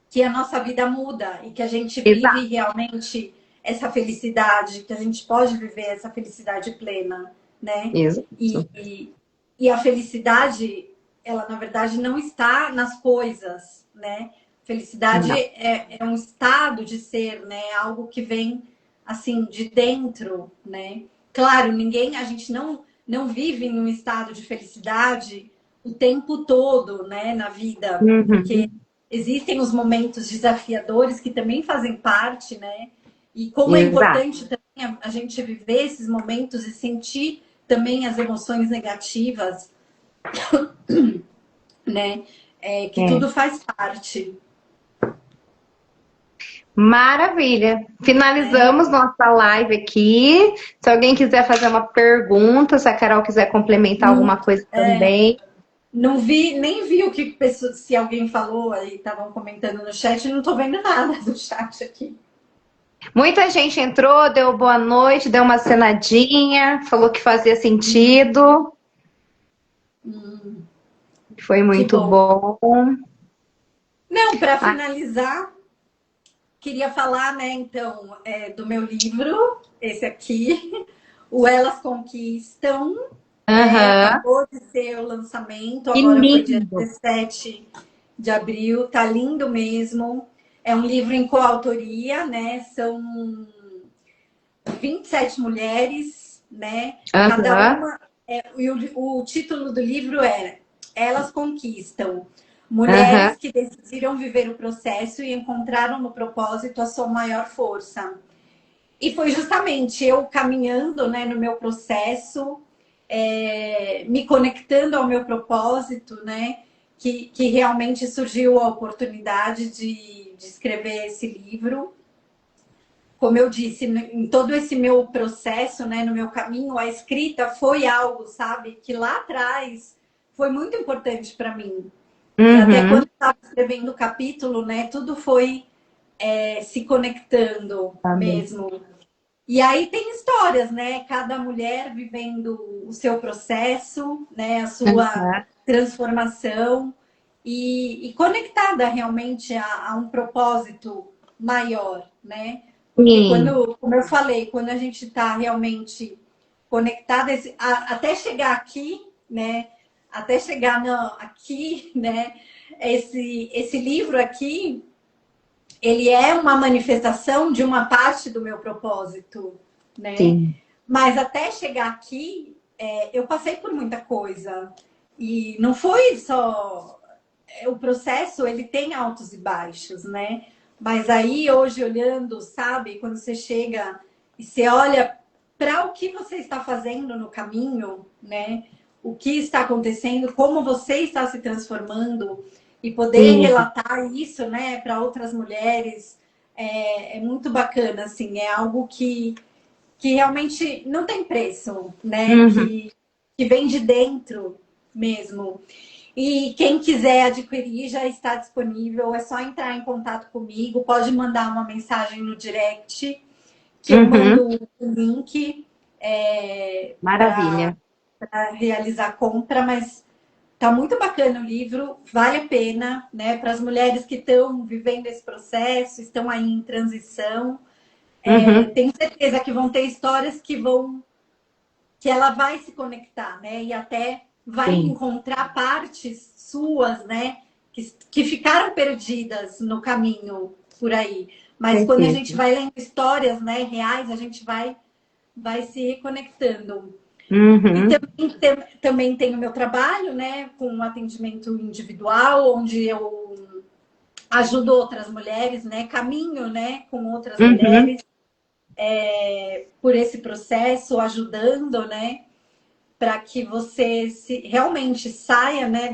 que a nossa vida muda e que a gente vive realmente essa felicidade, que a gente pode viver essa felicidade plena, né? Exato. E a felicidade, ela na verdade não está nas coisas, né? Felicidade é um estado de ser, né? Algo que vem assim de dentro, né? Claro, a gente não vive em um estado de felicidade o tempo todo, né, na vida, porque existem os momentos desafiadores que também fazem parte, né? E como é importante também a gente viver esses momentos e sentir também as emoções negativas, né? Que tudo faz parte. Maravilha! Finalizamos nossa live aqui. Se alguém quiser fazer uma pergunta, se a Carol quiser complementar alguma coisa também. Não vi, nem vi o que se alguém falou aí, estavam comentando no chat, não tô vendo nada do chat aqui. Muita gente entrou, deu boa noite, deu uma cenadinha, falou que fazia sentido. Foi muito bom. Não, para finalizar, queria falar, né, então, do meu livro, esse aqui, o Elas Conquistam. Acabou de ser o lançamento, agora foi dia 17 de abril, tá lindo mesmo. É um livro em coautoria, né? São 27 mulheres, né? Cada uma. O título do livro é Elas Conquistam. Mulheres que decidiram viver o processo e encontraram no propósito a sua maior força. E foi justamente eu caminhando, né, no meu processo, me conectando ao meu propósito, né, que realmente surgiu a oportunidade de escrever esse livro. Como eu disse, em todo esse meu processo, né, no meu caminho, a escrita foi algo, sabe, que lá atrás foi muito importante para mim. E até quando eu estava escrevendo o capítulo, né, tudo foi se conectando mesmo. E aí tem histórias, né? Cada mulher vivendo o seu processo, né? A sua transformação e conectada realmente a um propósito maior, né? Porque como eu falei, quando a gente está realmente conectada, até chegar aqui, né? Até chegar aqui, né? Esse livro aqui, ele é uma manifestação de uma parte do meu propósito, né? Sim. Mas até chegar aqui, eu passei por muita coisa. E não foi só... O processo, ele tem altos e baixos, né? Mas aí, hoje, olhando, sabe? Quando você chega e você olha para o que você está fazendo no caminho, né? O que está acontecendo, como você está se transformando... E poder relatar isso, né, para outras mulheres é muito bacana, assim, é algo que realmente não tem preço, né, que vem de dentro mesmo. E quem quiser adquirir já está disponível, é só entrar em contato comigo, pode mandar uma mensagem no direct, que eu mando o link Maravilha. para realizar a compra, mas... Tá muito bacana o livro, vale a pena, né? Para as mulheres que estão vivendo esse processo, estão aí em transição. Tenho certeza que vão ter histórias que ela vai se conectar, né? E até vai encontrar partes suas, né? Que ficaram perdidas no caminho por aí. Mas quando a gente vai lendo histórias, né, reais, a gente vai se reconectando. E também tenho meu trabalho, né, com um atendimento individual, onde eu ajudo outras mulheres, né? Caminho, né, com outras Uhum. mulheres por esse processo, ajudando, né, para que você realmente saia, né,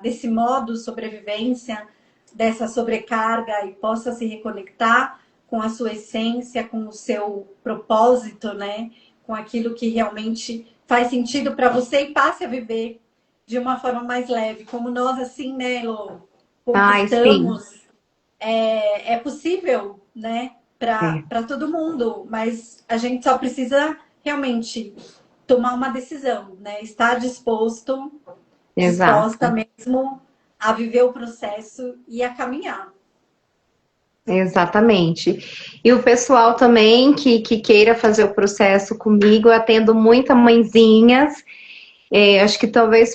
desse modo sobrevivência, dessa sobrecarga e possa se reconectar com a sua essência, com o seu propósito, né, com aquilo que realmente faz sentido para você e passe a viver de uma forma mais leve, como nós assim, né, Lô, Ai, sim. conquistamos. É possível, né, É, para todo mundo, mas a gente só precisa realmente tomar uma decisão, né? Estar disposto, disposta exato. mesmo a viver o processo e a caminhar. Exatamente. E o pessoal também que queira fazer o processo comigo, eu atendo muitas mãezinhas. Acho que talvez,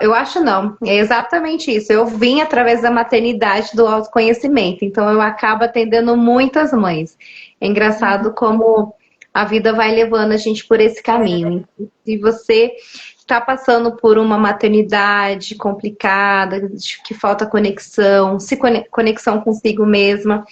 eu acho não, é exatamente isso. Eu vim através da maternidade do autoconhecimento, então eu acabo atendendo muitas mães. É engraçado como a vida vai levando a gente por esse caminho. Se você está passando por uma maternidade complicada, que falta conexão, se conexão consigo mesma,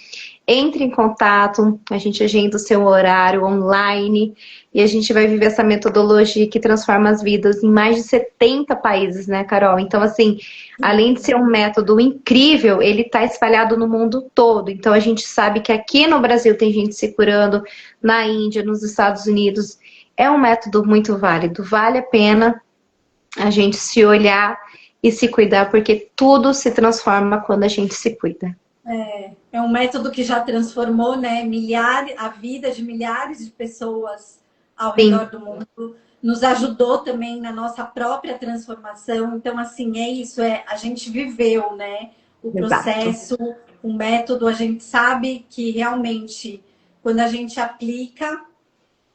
entre em contato, a gente agenda o seu horário online e a gente vai viver essa metodologia que transforma as vidas em mais de 70 países, né, Carol? Então, assim, além de ser um método incrível, ele está espalhado no mundo todo. Então, a gente sabe que aqui no Brasil tem gente se curando, na Índia, nos Estados Unidos. É um método muito válido. Vale a pena a gente se olhar e se cuidar, porque tudo se transforma quando a gente se cuida. É um método que já transformou, né, a vida de milhares de pessoas ao Sim, redor do mundo, nos ajudou também na nossa própria transformação. Então, assim, é isso, a gente viveu, né, o exato. processo, o método, a gente sabe que realmente, quando a gente aplica,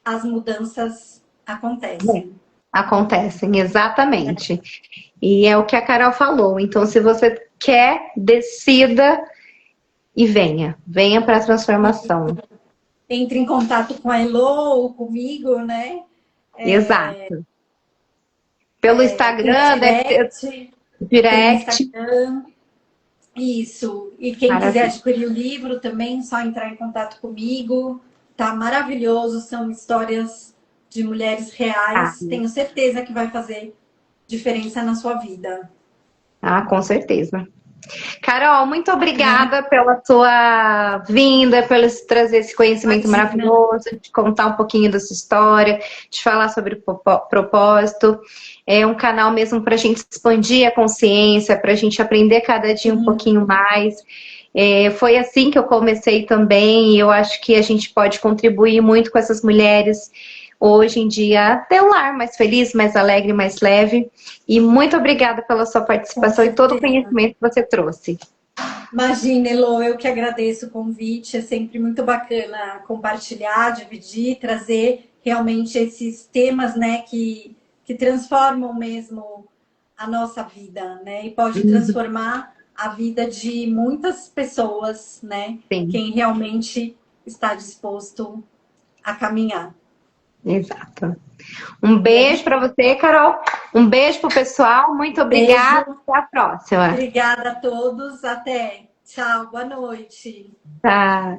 as mudanças É. acontecem. Acontecem, exatamente. E é o que a Carol falou. Então, se você quer, decida e venha. Venha para a transformação. Entre em contato com a Elo ou comigo, né? Exato. Pelo Tem Instagram, deve ter direct, tem direct. Instagram, isso. E quem quiser Maravilha. adquirir o livro também, só entrar em contato comigo. Tá maravilhoso, são histórias de mulheres Ah, reais. Tenho certeza que vai fazer diferença na sua vida. com certeza. Carol, muito obrigada pela sua vinda, pelo trazer esse conhecimento Imagina. maravilhoso, de contar um pouquinho dessa história, de falar sobre o propósito. É um canal mesmo para a gente expandir a consciência, para a gente aprender cada dia um pouquinho mais. Foi assim que eu comecei também, e eu acho que a gente pode contribuir muito com essas mulheres hoje em dia a ter um lar mais feliz, mais alegre, mais leve. E muito obrigada pela sua Com participação e todo o certeza. conhecimento que você trouxe. Imagina, Elo, eu que agradeço o convite. É sempre muito bacana compartilhar, dividir, trazer realmente esses temas, né, que transformam mesmo a nossa vida, né? E pode transformar a vida de muitas pessoas, né? Sim, Quem realmente está disposto a caminhar. exato. Um E é beijo para você, Carol. Um beijo pro pessoal. Muito beijo, obrigada. Até a próxima. obrigada a todos, até. Tchau, boa noite. Tá.